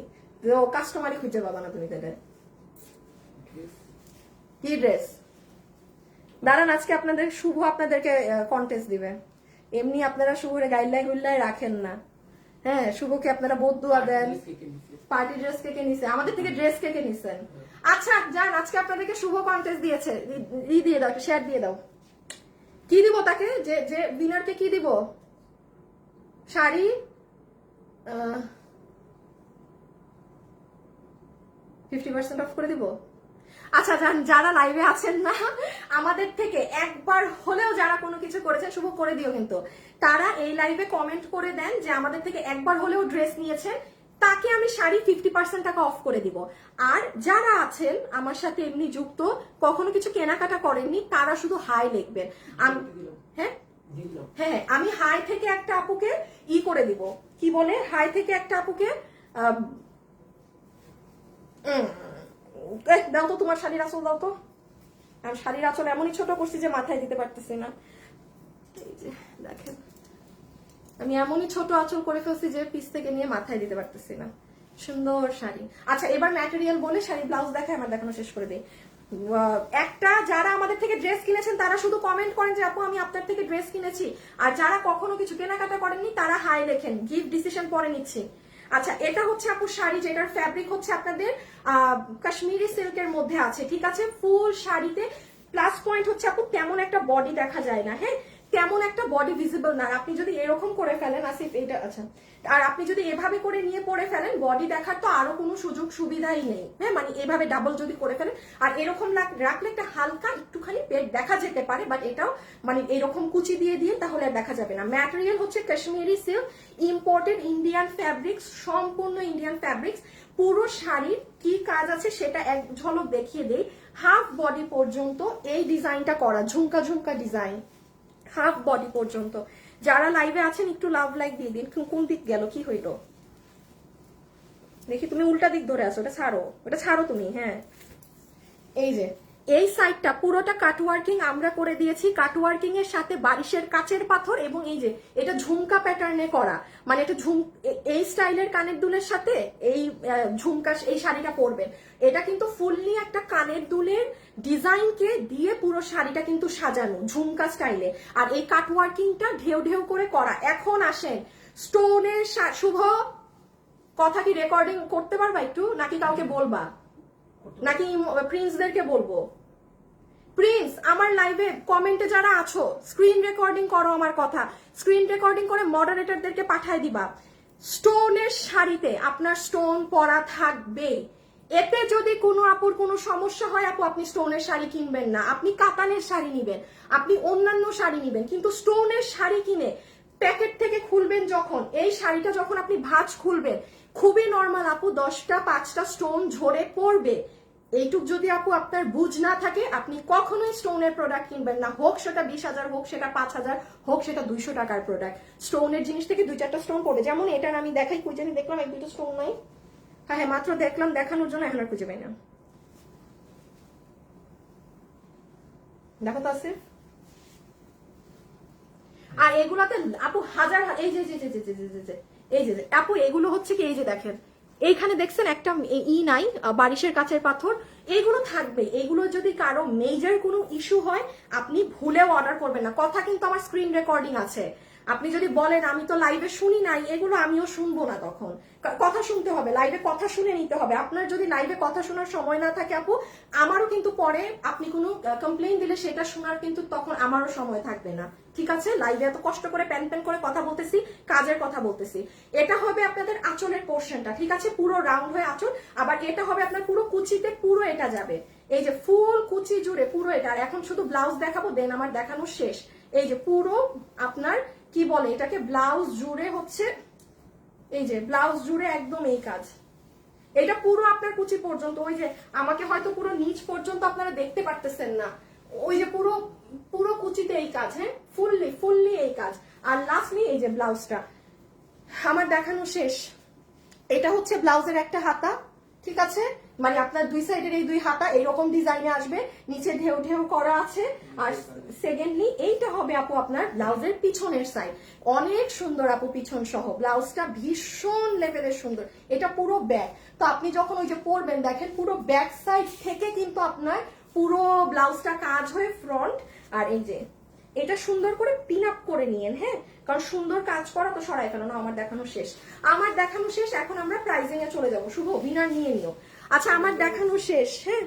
A: কাস্টমারই খুঁজে পাবা না তুমি তাদের। কি ড্রেস? দাঁড়ান আজকে আপনাদের শুভ আপনাদেরকে কন্টেস্ট দিবে, এমনি আপনারা শুভরে গাইল্লাই গুল্লাই রাখেন না, হ্যাঁ শুভকে আপনারা বদুয়া দেন, পার্টি ড্রেস কে নিছে, আমাদের থেকে ড্রেস কে নিছেন। আচ্ছা যান আজকে আপনাদেরকে শুভ কন্টেস্ট দিয়েছে, দিয়ে দাও, শেয়ার দিয়ে দাও। কি দিব তাকে, যে উইনারকে কি দিব? শাড়ি, 50% অফ করে দিব। আচ্ছা যারা লাইভে আছেন না, আমাদের থেকে একবার হলেও যারা কোনো কিছু করেছেন, শুভ করে দিও কিন্তু, তারা এই লাইভে কমেন্ট করে দেন যে আমাদের থেকে একবার হলেও ড্রেস নিয়েছেন, তাকে আমি শাড়ি 50% টাকা অফ করে দিব। আর যারা আছেন আমার সাথে এমনি যুক্ত, কখনো কিছু কেনাকাটা করেননি, তারা শুধু হাই লিখবেন। হ্যাঁ হ্যাঁ আমি হাই থেকে একটা আপুকে করে দিব, কি বলে হাই থেকে একটা আপুকে দাও তো, তোমার শাড়ির আঁচল দাও তো। আমি শাড়ির আঁচল এমনই ছোট করছি যে মাথায় দিতে পারতেছি না, এই যে দেখেন আমি এমনই ছোট আঁচল করে ফেলছি যে পিস থেকে নিয়ে মাথায় দিতে পারতেছি না। সুন্দর শাড়ি। আচ্ছা এবার ম্যাটেরিয়াল বলে শাড়ি ব্লাউজ দেখায়, আমার দেখানো শেষ করে দিই। একটা যারা আমাদের থেকে ড্রেস কিনেছেন তারা শুধু কমেন্ট করেন যে আপু আমি আপনার থেকে ড্রেস কিনেছি, আর যারা কখনো কিছু কেনাকাটা করেননি তারা হাই লেখেন, গিফট ডিসিশন পরে নিচ্ছি। আচ্ছা, এটা হচ্ছে আপু শাড়ি, যেটার ফ্যাব্রিক হচ্ছে আপনাদের কাশ্মীরি সিল্কের মধ্যে আছে, ঠিক আছে, ফুল শাড়িতে। প্লাস পয়েন্ট হচ্ছে আপু তেমন একটা বডি দেখা যায় না, হ্যাঁ, তেমন একটা বডি ভিজিবল না। আর আপনি যদি এরকম করে ফেলেন, আসিফ এটা, আচ্ছা, আর আপনি যদি এভাবে করে নিয়ে পরে ফেলেন, বডি দেখার তো আরো কোনো সুযোগ সুবিধাই নেই, হ্যাঁ, মানে এভাবে ডাবল যদি করে ফেলেন, আর এরকম রাখলে একটা হালকা একটুখানি পেট দেখা যেতে পারে, বাট এটাও মানে এরকম কুচি দিয়ে দিয়ে তাহলে আর দেখা যাবে না। ম্যাটেরিয়াল হচ্ছে Kashmiri silk, imported Indian fabrics, সম্পূর্ণ ইন্ডিয়ান ফ্যাব্রিক্স। পুরো শাড়ির কি কাজ আছে সেটা এক ঝলক দেখিয়ে দেই। হাফ বডি পর্যন্ত এই ডিজাইনটা করা, ঝুমকা ঝুমকা ডিজাইন, হাফ বডি পর্যন্ত। যারা লাইভে আছেন একটু লাভ লাইক দিয়ে দিন। কোন দিক গেল, কি হইলো দেখি, তুমি উল্টা দিক ধরে আছো, ওটা ছাড়ো, ওটা ছাড়ো তুমি, হ্যাঁ। এই যে এই সাইডটা পুরোটা কাটওয়ার্কিং আমরা করে দিয়েছি, কাটওয়ার্কিং এর সাথে বারিশের কাচের পাথর, এবং এই যে এটা ঝুমকা প্যাটার্নে করা, মানে এটা এই স্টাইলের কানের দুলের সাথে এই ঝুমকা, এই শাড়িটা পরবেন। এটা কিন্তু ফুললি একটা কানের দুলের ডিজাইনকে দিয়ে পুরো শাড়িটা কিন্তু সাজানো ঝুমকা স্টাইলে, আর এই কাটওয়ার্কিংটা ঢেউ ঢেউ করে করা। এখন আসেন স্টোনের, শুভ কথা কি রেকর্ডিং করতে পারবা একটু, নাকি কাউকে বলবা, নাকি প্রিন্সদেরকে বলবো? প্রিন্স, আমার লাইভে কমেন্টে যারা আছো স্ক্রিন রেকর্ডিং করো, আমার কথা স্ক্রিন রেকর্ডিং করে মডারেটরদেরকে পাঠায় দিবা। স্টোনের শাড়িতে আপনার স্টোন পরা থাকবে, এতে যদি কোনো আপুর কোনো সমস্যা হয় আপু আপনি স্টোনের শাড়ি কিনবেন না, আপনি কাতানের শাড়ি নিবেন, আপনি অন্যান্য শাড়ি নিবেন, কিন্তু স্টোনের শাড়ি কিনে প্যাকেট থেকে খুলবেন যখন, এই শাড়িটা যখন আপনি ভাঁজ খুলবেন, খুবই নর্মাল আপু 10টা 5টা স্টোন ঝরে পড়বে। এইটুক যদি আপু আপনার বুঝ না থাকে, আপনি কখনোই স্টোনের প্রোডাক্ট কিনবেন না, হোক সেটা 20,000, হোক সেটা 5,000, হোক সেটা 200 টাকার প্রোডাক্ট। স্টোনের জিনিস থেকে 2-4টা স্টোন পড়বে, যেমন এটার আমি দেখাই, কই জানি দেখলাম 1-2টা স্টোন নাই, হ্যাঁ হ্যাঁ মাত্র দেখলাম, দেখানোর জন্য এখন আর খুঁজে পাই না, দেখো তো আছে। আর এগুলাতে আপু হাজার, এই যে এই যে আপু এগুলো হচ্ছে কি, এই যে দেখেন এইখানে দেখছেন একটা ই নাই, বারিশের কাচের পাথর, এইগুলো থাকবে। এইগুলো যদি কারো মেজর কোনো ইস্যু হয় আপনি ভুলেও অর্ডার করবেন না, কথা কিন্তু আমার স্ক্রিন রেকর্ডিং আছে। আপনি যদি বলেন আমি তো লাইভে শুনি নাই, এগুলো আমিও শুনবো না, তখন কথা শুনতে হবে, লাইভে কথা শুনে নিতে হবে। আপনার যদি লাইভে কথা শোনার সময় না থাকে আপু, আমারও কিন্তু পরে আপনি কোনো কমপ্লেইন দিলে সেটা শোনার কিন্তু তখন আমারও সময় থাকবে না, ঠিক আছে? লাইভে এত কষ্ট করে প্যান প্যান করে কথা বলতেছি, কাজের কথা বলতেছি। এটা হবে আপনাদের আঁচলের পোর্শনটা, ঠিক আছে, পুরো রাউন্ড হয়ে আঁচল, আবার এটা হবে আপনার পুরো কুচিতে, পুরো এটা যাবে, এই যে ফুল কুচি জুড়ে পুরো এটা। আর এখন শুধু ব্লাউজ দেখাবো, দেন আমার দেখানো শেষ। এই যে পুরো আপনার কি বলে এটাকে, ব্লাউজ জুড়ে হচ্ছে, এই যে ব্লাউজ জুড়ে একদম এই কাজ, এটা পুরো আপনার কুচি পর্যন্ত। ওই যে আমাকে হয়তো পুরো নিচ পর্যন্ত আপনারা দেখতে পারতেছেন না, ওই যে পুরো পুরো কুচিতে এই কাজ, হ্যাঁ, ফুললি এই কাজ। আর লাস্টলি এই যে ব্লাউজটা আমার দেখানো শেষ। এটা হচ্ছে ব্লাউজের একটা হাতা, ঠিক আছে, মানে আপনার দুই সাইডের এই দুই হাতা এইরকম ডিজাইনে আসবে, নিচে ঢেউ ঢেউ করা আছে। আর সেকেন্ডলি এইটা হবে আপু আপনার ব্লাউজের পিছনের সাইড, অনেক সুন্দর আপু, পিছন সহ ব্লাউজটা ভীষণ লেভেলের সুন্দর। এটা পুরো ব্যাক, তো আপনি যখন ওই যে পরবেন দেখেন পুরো ব্যাক সাইড থেকে কিন্তু আপনার পুরো ব্লাউজটা কাজ হয়ে ফ্রন্ট। আর এই যে এটা সুন্দর করে পিন আপ করে নিয়েন, হ্যাঁ, কারণ সুন্দর কাজ করা তো সরাই ফেলো না। আমার দেখানো শেষ, আমার দেখানো শেষ। এখন আমরা প্রাইজিং এ চলে যাব, শুভ বিনার নিয়ে নিও। আচ্ছা আমার দেখানো শেষ, হ্যাঁ,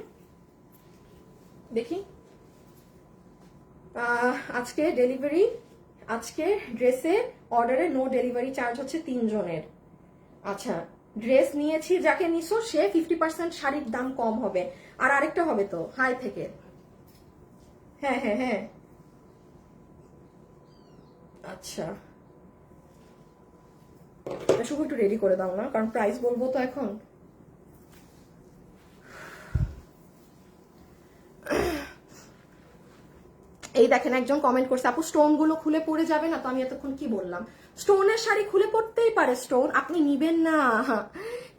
A: দেখি আজকে ডেলিভারি, আজকে ড্রেসে অর্ডারে নো ডেলিভারি চার্জ হচ্ছে 3 জনের। আচ্ছা ড্রেস নিয়েছি, যাকে নিছো সে 50% শাড়ির দাম কম হবে, আর আরেকটা হবে তো হাই থেকে, হ্যাঁ হ্যাঁ হ্যাঁ। আচ্ছা শুভ একটু রেডি করে দাও না, কারণ প্রাইস বলবো তো এখন। এই দেখেন একজন কমেন্ট করছে আপু স্টোন গুলো খুলে পড়ে যাবে না, তো আমি এতক্ষণ কি বললাম, স্টোনের শাড়ি খুলে পড়তেই পারে, স্টোন আপনি নিবেন না,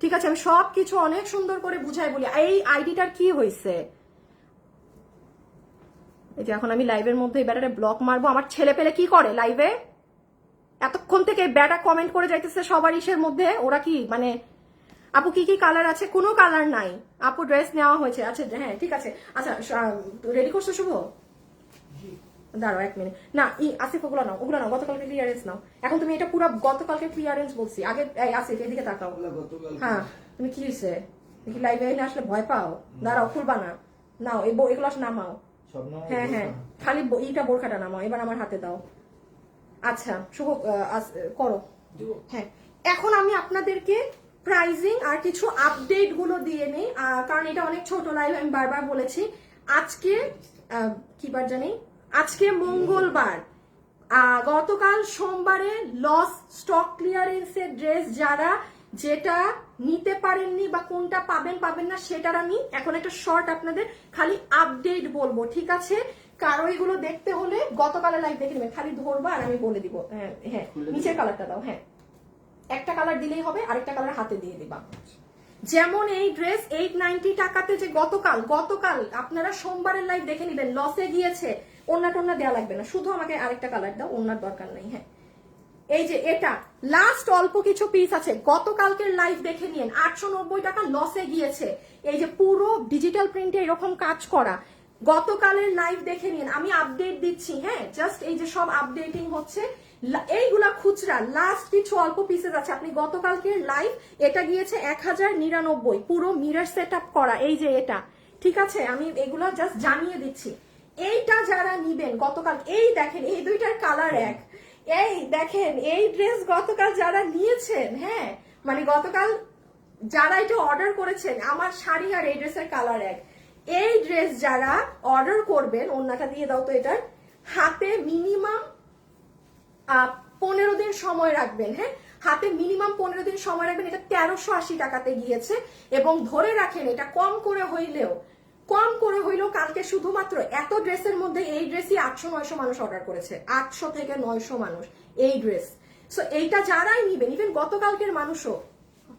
A: ঠিক আছে, আমি সবকিছু অনেক সুন্দর করে বুঝাই বলি। এই আইডিটার কি হয়েছে, এই যে এখন আমি লাইভের মধ্যে ব্যাটারে ব্লক মারবো, আমার ছেলে পেলে কি করে লাইভে, এতক্ষণ থেকে ব্যাটা কমেন্ট করে যাইতেছে সবার ইসের মধ্যে, ওরা কি মানে আপু কি কি কালার আছে? কোনো কালার নাই আপু, ড্রেস নেওয়া হয়েছে। আচ্ছা হ্যাঁ ঠিক আছে। আচ্ছা রেডি করছো শুভ? দাঁড়াও 1 মিনিট। না আসিফ ওগুলো নাও, ওগুলো নাও, গতকালকে ক্লিয়ারেন্স নাও। এখন তুমি এটা পুরো গতকালকে ক্লিয়ারেন্স বলছি আগে। এই আসিফ এদিকে তাকাও। হ্যাঁ তুমি কি হয়েছে? কি লাইভে এনে আসলে ভয় পাও? দাঁড়াও খুলবা না, নাও এগুলো নামাও। হ্যাঁ হ্যাঁ খালি এইটা বোরখাটা নামাও, এবার আমার হাতে দাও। আচ্ছা শুভ করো। হ্যাঁ এখন আমি আপনাদেরকে প্রাইজিং আর কিছু আপডেট গুলো দিয়ে নেই, কারণ এটা অনেক ছোট লাইভ, আমি বারবার বলেছি। আজকে কি বার জানি, আজকে মঙ্গলবার, গতকাল সোমবারে লস স্টক ক্লিয়ারেন্সের ড্রেস যারা যেটা নিতে পারেননি বা কোনটা পাবেন না সেটার আমি এখন একটা শর্ট আপনাদের খালি আপডেট বলবো, ঠিক আছে? কারো এগুলো দেখতে হলে গতকালের লাইভ দেখে নেবেন, খালি ধরবা আর আমি বলে দিব। হ্যাঁ হ্যাঁ নিচের কালারটা দাও। হ্যাঁ একটা কালার দিলেই হবে, আরেকটা কালার হাতে দিয়ে দিবা। যেমন এই ড্রেস 890 টাকাতে, যে গতকাল আপনারা সোমবারের লাইভ দেখে নিবেন, লসে গিয়েছে। ওন্না দেওয়া লাগবে না, শুধু আমাকে আরেকটা কালার দাও, ওন্নার দরকার নেই। হ্যাঁ এই যে এটা লাস্ট অল্প কিছু পিস আছে, গতকালকের লাইভ দেখে নিন, 890 টাকা লসে গিয়েছে। এই যে পুরো ডিজিটাল প্রিন্টে এরকম কাজ করা, গতকালের লাইভ দেখে নিন, আমি আপডেট দিচ্ছি। হ্যাঁ জাস্ট এই যে সব আপডেটিং হচ্ছে, এইগুলা খুচরা লাস্ট কিছু অল্প পিসেস আছে। আপনি গতকালকের লাইভ এটা গিয়েছে 1099, পুরো মিরর সেট আপ করা, এই যে এটা, ঠিক আছে? আমি এগুলো জাস্ট জানিয়ে দিচ্ছি। এইটা যারা নিবেন গতকাল, এই দেখেন এই দুইটার কালার এক, এই দেখেন এই ড্রেস গতকাল যারা নিয়েছেন, হ্যাঁ মানে গতকাল যারা এটা অর্ডার করেছেন, আমার শাড়ি আর এই ড্রেসের কালার এক। এই ড্রেস যারা অর্ডার করবেন, ওন্নাটা দিয়ে দাও তো, এটার হাতে মিনিমাম 15 দিন সময় রাখবেন। হ্যাঁ হাতে মিনিমাম 15 দিন সময় রাখবেন। এটা 1380 টাকাতে গিয়েছে, এবং ধরে রাখেন এটা কম করে হইলেও কালকে শুধুমাত্র এত ড্রেসের মধ্যে এই ড্রেসই 800-900 মানুষ অর্ডার করেছে, 800 থেকে 900 মানুষ এই ড্রেস। সো এইটা যারাই নিবেন, ইভেন গতকালকের মানুষও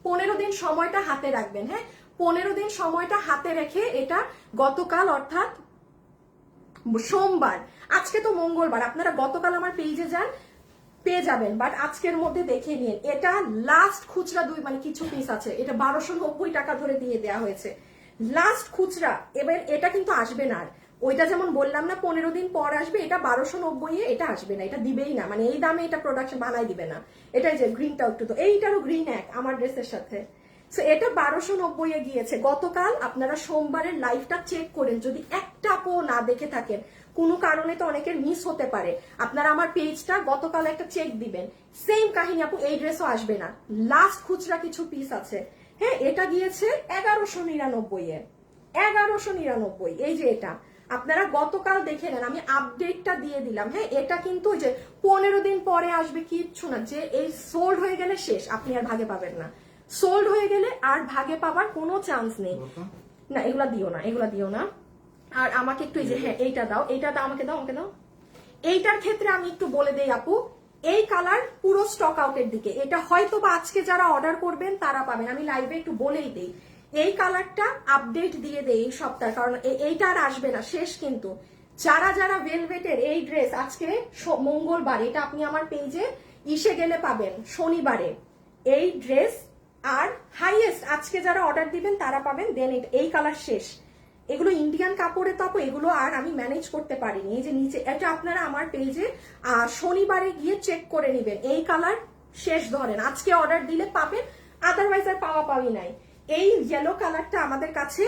A: 15 দিন সময়টা হাতে রাখবেন। হ্যাঁ 15 দিন সময়টা হাতে রেখে, এটা গতকাল অর্থাৎ সোমবার, আজকে তো মঙ্গলবার, আপনারা গতকাল আমার পেজে যান পেয়ে যাবেন, বাট আজকের মধ্যে দেখে নিন। এটা লাস্ট খুচরা মানে কিছু পিস আছে, এটা 1290 টাকা ধরে দিয়ে দেওয়া হয়েছে, লাস্ট খুচরা। এবার এটা কিন্তু আসবে না আর, ওইটা যেমন বললাম না 15 দিন পর আসবে, এটা 1290 এটা আসবে না, এটা দিবেই না, মানে এই দামে এটা প্রোডাকশন বানাই দিবে না। এটাই যে গ্রিনটাও একটু, তো এইটারও গ্রিন এক আমার ড্রেসের সাথে। সো এটা 1290 গিয়েছে গতকাল। আপনারা সোমবারের লাইভটা চেক করেন, যদি একটা আপু না দেখে থাকেন, কোনো কারণে তো অনেকের মিস হতে পারে, আপনারা আমার পেজটা গতকাল একটা চেক দিবেন। সেম কাহিনী আপু, এই ড্রেসও আসবে না, লাস্ট খুচরা কিছু পিস আছে। হ্যাঁ এটা গিয়েছে 1199 1199, এই যে এটা আপনারা গতকাল দেখে নেন, আমি আপডেটটা দিয়ে দিলাম। হ্যাঁ এটা কিন্তু যে 15 দিন পরে আসবে কিচ্ছু না, যে এই সোল্ড হয়ে গেলে শেষ, আপনি আর ভাগে পাবেন না, সোল্ড হয়ে গেলে আর ভাগে পাবার কোনো চান্স নেই। না এগুলা দিও না। আর আমাকে একটু এই যে হ্যাঁ এইটা দাও, আমাকে দাও। এইটার ক্ষেত্রে আমি একটু বলে দেই আপু, এই কালার পুরো স্টক আউটের দিকে, এটা হয়তো বা আজকে যারা অর্ডার করবেন তারা পাবেন, আমি লাইভে একটু বলেই দেই। এই কালারটা আপডেট দিয়ে দেই এই সপ্তাহ, কারণ এইটা আর আসবে না, শেষ। কিন্তু যারা ভেলভেটের এই ড্রেস আজকে মঙ্গলবার, এটা আপনি আমার পেজে ইসে গেলে পাবেন শনিবারে এই ড্রেস, আর হাইয়েস্ট আজকে যারা অর্ডার দিবেন তারা পাবেন, দেন এই কালার শেষ। এগুলো ইন্ডিয়ান কাপড়ে, তো এগুলো আর আমি ম্যানেজ করতে পারিনি। এই যে নিচে এটা আপনারা আমার পেজে শনিবারে গিয়ে চেক করে নেবেন, এই কালার শেষ, ধরেন আজকে অর্ডার দিলে পাবেন, আদারওয়াইজ আর পাওয়াই নাই। এই ইয়েলো কালারটা আমাদের কাছে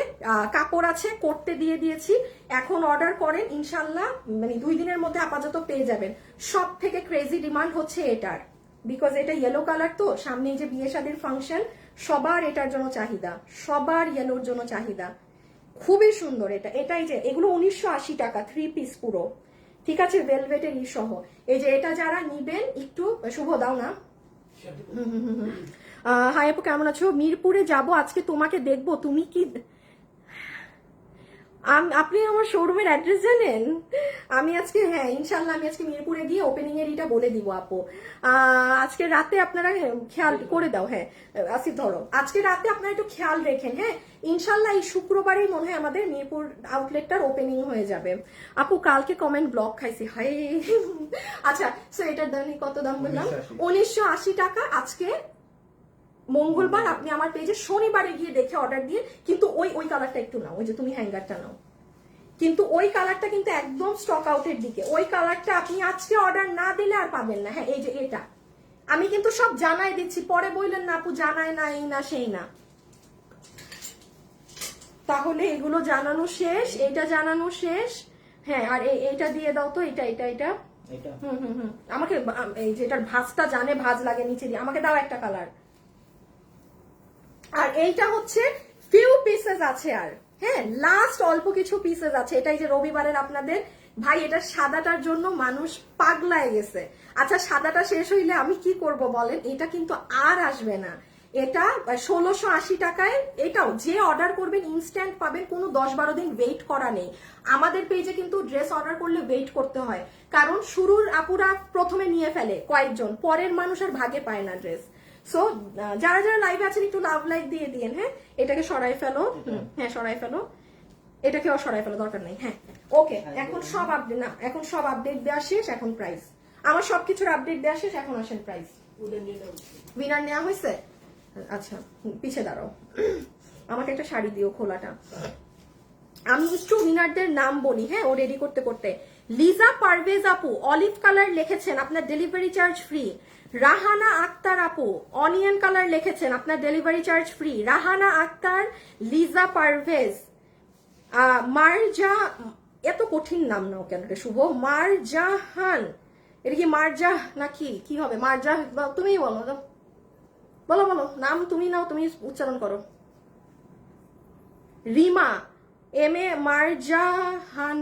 A: কাপড় আছে, করতে দিয়ে দিয়েছি, এখন অর্ডার করেন ইনশাল্লাহ, মানে 2 দিনের মধ্যে আপাতত পেয়ে যাবেন। সব থেকে ক্রেজি ডিমান্ড হচ্ছে এটার, বিকজ এটা ইয়েলো কালার, তো সামনে যে বিয়ে শাদীর ফাংশন, সবার এটার জন্য চাহিদা, সবার ইয়েলোর জন্য চাহিদা, খুবই সুন্দর। এটাই যে এগুলো 1980 টাকা 3 পিস পুরো, ঠিক আছে, ভেলভেটের সহ। এই যে এটা যারা নিবেন একটু শুভ দাও না। হাই আপু কেমন আছো? মিরপুরে যাব আজকে, তোমাকে দেখবো, তুমি কি আপনি আমার শোরুমের অ্যাড্রেস জানেন? আমি আজকে হ্যাঁ ইনশাল্লাহ আমি আজকে মিরপুরে গিয়ে ওপেনিং এর এটা বলে দিব আপু। আজকে রাতে আপনারা খেয়াল করে দাও। হ্যাঁ আসিফ ধরো, আজকে রাতে আপনারা একটু খেয়াল রেখেন। হ্যাঁ ইনশাল্লাহ এই শুক্রবারই মনে হয় আমাদের মিরপুর আউটলেটটার ওপেনিং হয়ে যাবে। আপু কালকে কমেন্ট ব্লক খাইছি, হাই। আচ্ছা সো এটার দাম কত দাম বললাম? 1980 টাকা। আজকে মঙ্গলবার আপনি আমার পেজে শনিবারে গিয়ে দেখে অর্ডার দিয়ে, কিন্তু ওই কালারটা একটু নাও, ওই যে তুমি হ্যাঙ্গারটা নাও, কিন্তু ওই কালারটা কিন্তু একদম স্টক আউটের দিকে। ওই কালারটা আপনি আজকে অর্ডার না দিলে আর পাবেন না। হ্যাঁ, এই যে এটা আমি কিন্তু সব জানাই দিচ্ছি, পরে বললেন না আপু জানায় না, এই না সেই না। তাহলে এগুলো জানানো শেষ, এটা জানানো শেষ। হ্যাঁ, আর এইটা দিয়ে দাও তো, এটা এটা এটা
B: এটা
A: আমাকে এই যে এটার ভাঁজটা জানে, ভাঁজ লাগে নিচে দিয়ে, আমাকে দাও একটা কালার। আর এইটা হচ্ছে ফিউ পিসেস আছে, আর হ্যাঁ লাস্ট অল্প কিছু পিসেস আছে। এটাই যে রবিবারের আপনাদের ভাই, এটা সাদাটার জন্য মানুষ পাগলায় গেছে। আচ্ছা সাদাটা শেষ হইলে আমি কি করব বলেন, এটা কিন্তু আর আসবে না। এটা 1680 টাকায়, এটাও যে অর্ডার করবেন ইনস্ট্যান্ট পাবেন, কোনো 10-12 দিন ওয়েট করা নেই। আমাদের পেজে কিন্তু ড্রেস অর্ডার করলে ওয়েট করতে হয়, কারণ শুরুর আপুরা প্রথমে নিয়ে ফেলে কয়েকজন, পরের মানুষ আর ভাগে পায় না ড্রেস। সো যারা যারা লাইভে আছেন একটু লাভ লাইক দিয়ে দিয়েন। হ্যাঁ, এটাকে সরাই ফেলো, হ্যাঁ সরাই ফেলো, এটাকেও সরাই ফেলো, দরকার নেই। হ্যাঁ ওকে, এখন সব আপডেট না, এখন সব আপডেট দেওয়া শেষ, এখন প্রাইস আমার সবকিছুর আপডেট দেওয়া শেষ, এখন আসেন প্রাইস। উইনার নেওয়া হয়েছে? আচ্ছা পিছে দাঁড়াও, আমাকে একটা শাড়ি দিও খোলাটা। আমি একটু উইনারদের নাম বলি। হ্যাঁ, ও রেডি করতে করতে, লিজা পারভেজ আপু অলিভ কালার লিখেছেন, আপনার delivery charge free. Rahana Akter আপু অনিয়ন কালার লিখেছেন, আপনার delivery charge free. Rahana Akter, Liza Parvez, Marja, এত কঠিন নাম নাও কেন রে শুভ, মারজাহান, এটা কি মারজা নাকি কি হবে? মারজা, তুমিই বলো, বলো বলো নাম, তুমি নাও, তুমি উচ্চারণ করো। রিমা, এম এ মারজাহান,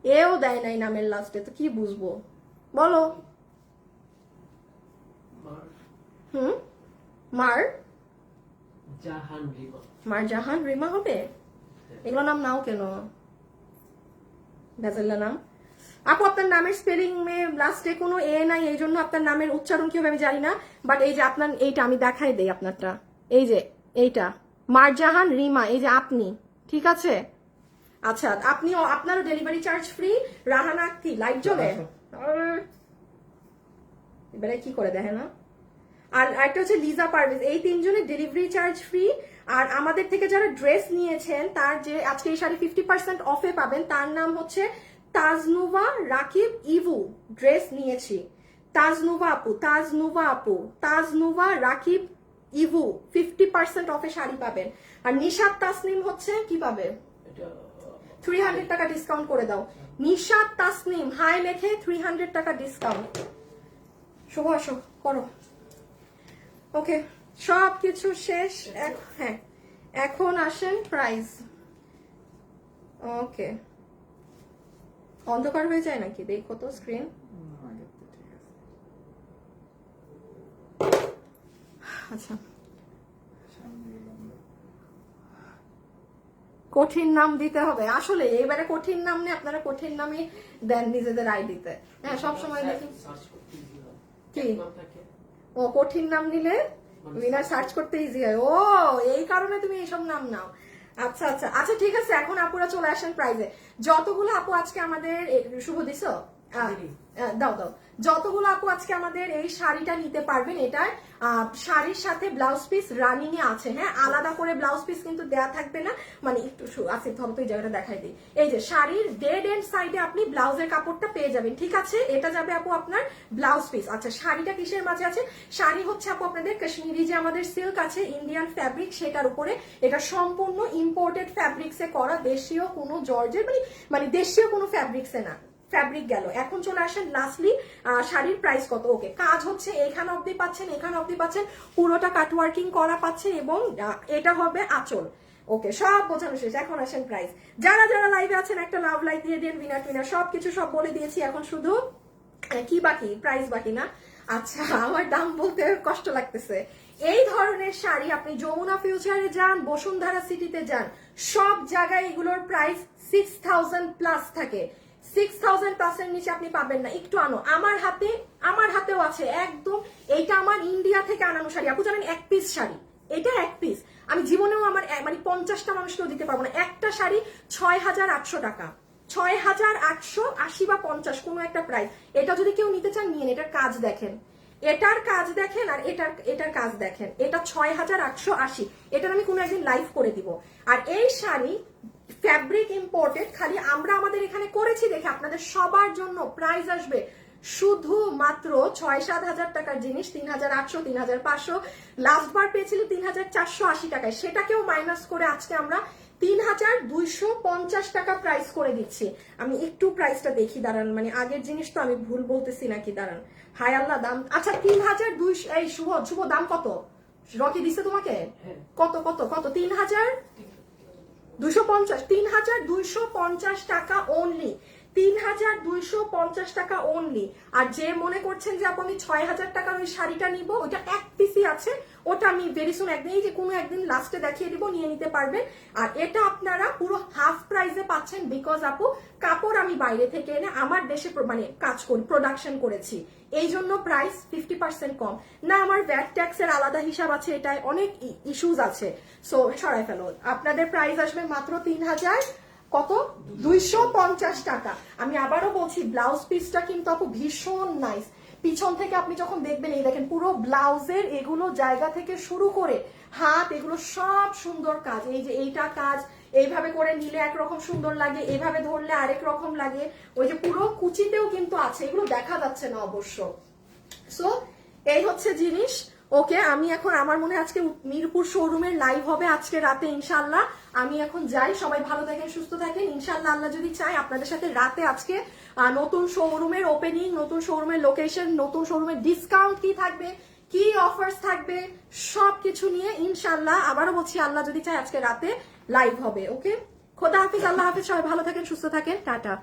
A: এও দেয় নাই নামের লাস্টে, তো কি বুঝবো বলো? মার
C: জাহান রিমা,
A: মারজাহান রিমা হবে? এগুলো নাম নাও কেন, ভেজাল্লা নাম। আপু আপনার নামের স্পেলিং মে লাস্টে কোনো এ নাই, এই জন্য আপনার নামের উচ্চারণ কি হবে আমি জানি না, বাট এই যে আপনার এইটা আমি দেখাই দেই আপনারটা, এই যে এইটা মারজাহান রিমা, এই যে আপনি, ঠিক আছে? আচ্ছা আপনিও, আপনারও ডেলিভারি চার্জ ফ্রি। রাহানা কি লাইট জ্বলে? এবারে কি করে দেখে না। আর একটা হচ্ছে লিজা পারভেজ, এই তিনজনের ডেলিভারি চার্জ ফ্রি। আর আমাদের থেকে যারা ড্রেস নিয়েছেন, তার যে আজকে এই শাড়ি 50% অফে পাবেন, তার নাম হচ্ছে তাজনুভা রাকিব ইভু। ড্রেস নিয়েছি তাজনুভা আপু, তাজনুভা আপু, তাজনুভা রাকিব ইভু, 50% অফে শাড়ি পাবেন। আর নিশাত তাসনিম হচ্ছে কি পাবে?
C: এটা
A: 300 টাকা ডিসকাউন্ট করে দাও। নিশাত তাসনিম হাই লেখে 300 টাকা ডিসকাউন্ট। শুভ আসো করো। ওকে, সব কিছু শেষ। হ্যাঁ, এখন আসেন প্রাইস। ওকে, অন্ধকার হয়ে যায় নাকি? দেখো তো স্ক্রিন। আচ্ছা, কঠিন নাম দিতে হবে আসলে, এবারে কঠিন নাম নেই, আপনারা কঠিন নামই দেন নিজেদের আইডিতে। হ্যাঁ সবসময় দেখি
C: সার্চ করতে ইজি হয়,
A: কি
C: নাম থাকে।
A: ও কঠিন নাম নিলে উইনার সার্চ করতে ইজি হয়। ও এই কারণে তুমি এইসব নাম নাও। আচ্ছা আচ্ছা আচ্ছা, ঠিক আছে, এখন আপুরা চলে আসেন প্রাইজে। যতগুলো আপু আজকে আমাদের শুভ দিছো, দাও দাও, যতগুলো আপু আজকে আমাদের এই শাড়িটা নিতে পারবেন, এটার শাড়ির সাথে ব্লাউজ পিস রানিং এ আছে। হ্যাঁ, আলাদা করে ব্লাউজ পিস কিন্তু দেয়া থাকবে না, মানে একটু আছে, ধরো তো এই জায়গাটা দেখাই দিই। এই যে শাড়ির ডেড এন্ড সাইডে আপনি ব্লাউজের কাপড়টা পেয়ে যাবেন, ঠিক আছে? এটা যাবে আপু আপনার ব্লাউজ পিস। আচ্ছা, শাড়িটা কিসের মাঝে আছে? শাড়ি হচ্ছে আপু আপনাদের কাশ্মীরি যে আমাদের সিল্ক আছে, ইন্ডিয়ান ফ্যাব্রিক, সেটার উপরে। এটা সম্পূর্ণ ইম্পোর্টেড ফ্যাব্রিক্সে করা, দেশীয় কোনো জর্জের মানে দেশীয় কোনো ফ্যাব্রিক্সে না। ফ্যাব্রিক গেল, এখন চলে আসেন লাস্টলি শাড়ির প্রাইস কত। ওকে, কাজ হচ্ছে এখান অবধি পাচ্ছেন, এখান অবধি পাচ্ছেন, পুরোটা কাটওয়ার্কিং করা পাচ্ছেন, এবং এটা হবে আঁচল। ওকে, সব বোঝানো শেষ, এখন আসেন প্রাইস। যারা যারা লাইভে আছেন একটা লাভ লাইক দিয়ে দেন, উইনার টুইনার সবকিছু সব বলে দিয়েছি, এখন শুধু কি বাকি, প্রাইস বাকি না। আচ্ছা, আমার দাম বলতে কষ্ট লাগতেছে। এই ধরনের শাড়ি আপনি যমুনা ফিউচারে যান, বসুন্ধরা সিটিতে যান, সব জায়গায় এগুলোর প্রাইস 6000 প্লাস থাকে। 6000 প্লাসের নিচে আপনি পাবেন না। একটু আনো, আমার হাতেও আছে একদম। এইটা আমার ইন্ডিয়া থেকে আনানো শাড়ি আপু, জানেন 1 পিস শাড়ি, এটা 1 পিস। আমি জীবনেও আমার মানে 50টা মানুষকেও দিতে পারবো না। একটা শাড়ি 6800 টাকা, 6880 বা 50 কোনো একটা প্রাইস। এটা যদি কেউ নিতে চান নিয়ে, এটার কাজ দেখেন, এটার কাজ দেখেন আর এটার কাজ দেখেন, এটা 6880, এটার আমি কোনো একদিন লাইভ করে দিব। আর এই শাড়ি ফ্যাব্রিক ইম্পোর্টেড, খালি আমরা আমাদের এখানে করেছি দেখে আপনাদের সবার জন্য প্রাইস আসবে শুধুমাত্র 6-7 হাজার টাকার জিনিস 3800, 3500, লাস্ট বার পেয়েছিল 3480 টাকায়, সেটাকেও মাইনাস করে আজকে আমরা 3250 টাকা প্রাইস করে দিচ্ছি। আমি একটু প্রাইসটা দেখি দাঁড়ান, মানে আগের জিনিস তো আমি ভুল বলতেছি নাকি, দাঁড়ান। হায় আল্লাহ, দাম আচ্ছা 3200। এই শুভ দাম কত রকি দিছে তোমাকে?
C: হ্যাঁ।
A: কত কত কত? 3250, 3250 টাকা অনলি, 3250 টাকা অনলি। আর যে মনে করছেন যে আপনি 6000 টাকার ওই শাড়িটা নিব, ওটা এক পিসি আছে, ওটা আমি ভেরি সুন একদিন, এই যে কোনো একদিন লাস্টে দেখিয়ে দিব, নিয়ে নিতে পারবেন। আর এটা আপনারা পুরো হাফ প্রাইসে পাচ্ছেন, বিকজ আপু কাপড় আমি বাইরে থেকে এনে আমার দেশে মানে কাজ করি, প্রোডাকশন করেছি, এই জন্য প্রাইস 50% কম না। আমার ভ্যাট ট্যাক্সের আলাদা হিসাব আছে, এটায় অনেক ইস্যুজ আছে, সো সরাই ফেলো। আপনাদের প্রাইস আসবে মাত্র 250 টাকা। আমি আবারও বলছি, ব্লাউজ পিসটা কিন্তু আপু ভীষণ নাইস। পিছন থেকে আপনি যখন দেখবেন, এই দেখেন পুরো ব্লাউজের এগুলো জায়গা থেকে শুরু করে হাত, এগুলো সব সুন্দর কাজ। এই যে এইটা কাজ এইভাবে করে নিলে একরকম সুন্দর লাগে, এইভাবে ধরলে আরেক রকম লাগে। ওই যে পুরো কুচিতেও কিন্তু আছে, এগুলো দেখা যাচ্ছে না অবশ্য। সো এই হচ্ছে জিনিস। ওকে, আমি এখন আমার মনে হয় আজকে মিরপুর শোরুমের লাইভ হবে আজকে রাতে ইনশাল্লাহ। আমি এখন যাই, সবাই ভালো থাকেন, সুস্থ থাকেন ইনশাল্লাহ। আল্লাহ যদি চাই আপনাদের সাথে রাতে আজকে নতুন শোরুমের ওপেনিং, নতুন শোরুমের লোকেশন, নতুন শোরুমের ডিসকাউন্ট কি থাকবে, কি অফার্স থাকবে, সবকিছু নিয়ে ইনশাল্লাহ আবারও বলছি আল্লাহ যদি চাই আজকে রাতে লাইভ হবে। ওকে, খোদা হাফিজ, আল্লাহ হাফিজ, সবাই ভালো থাকেন, সুস্থ থাকেন, টাটা।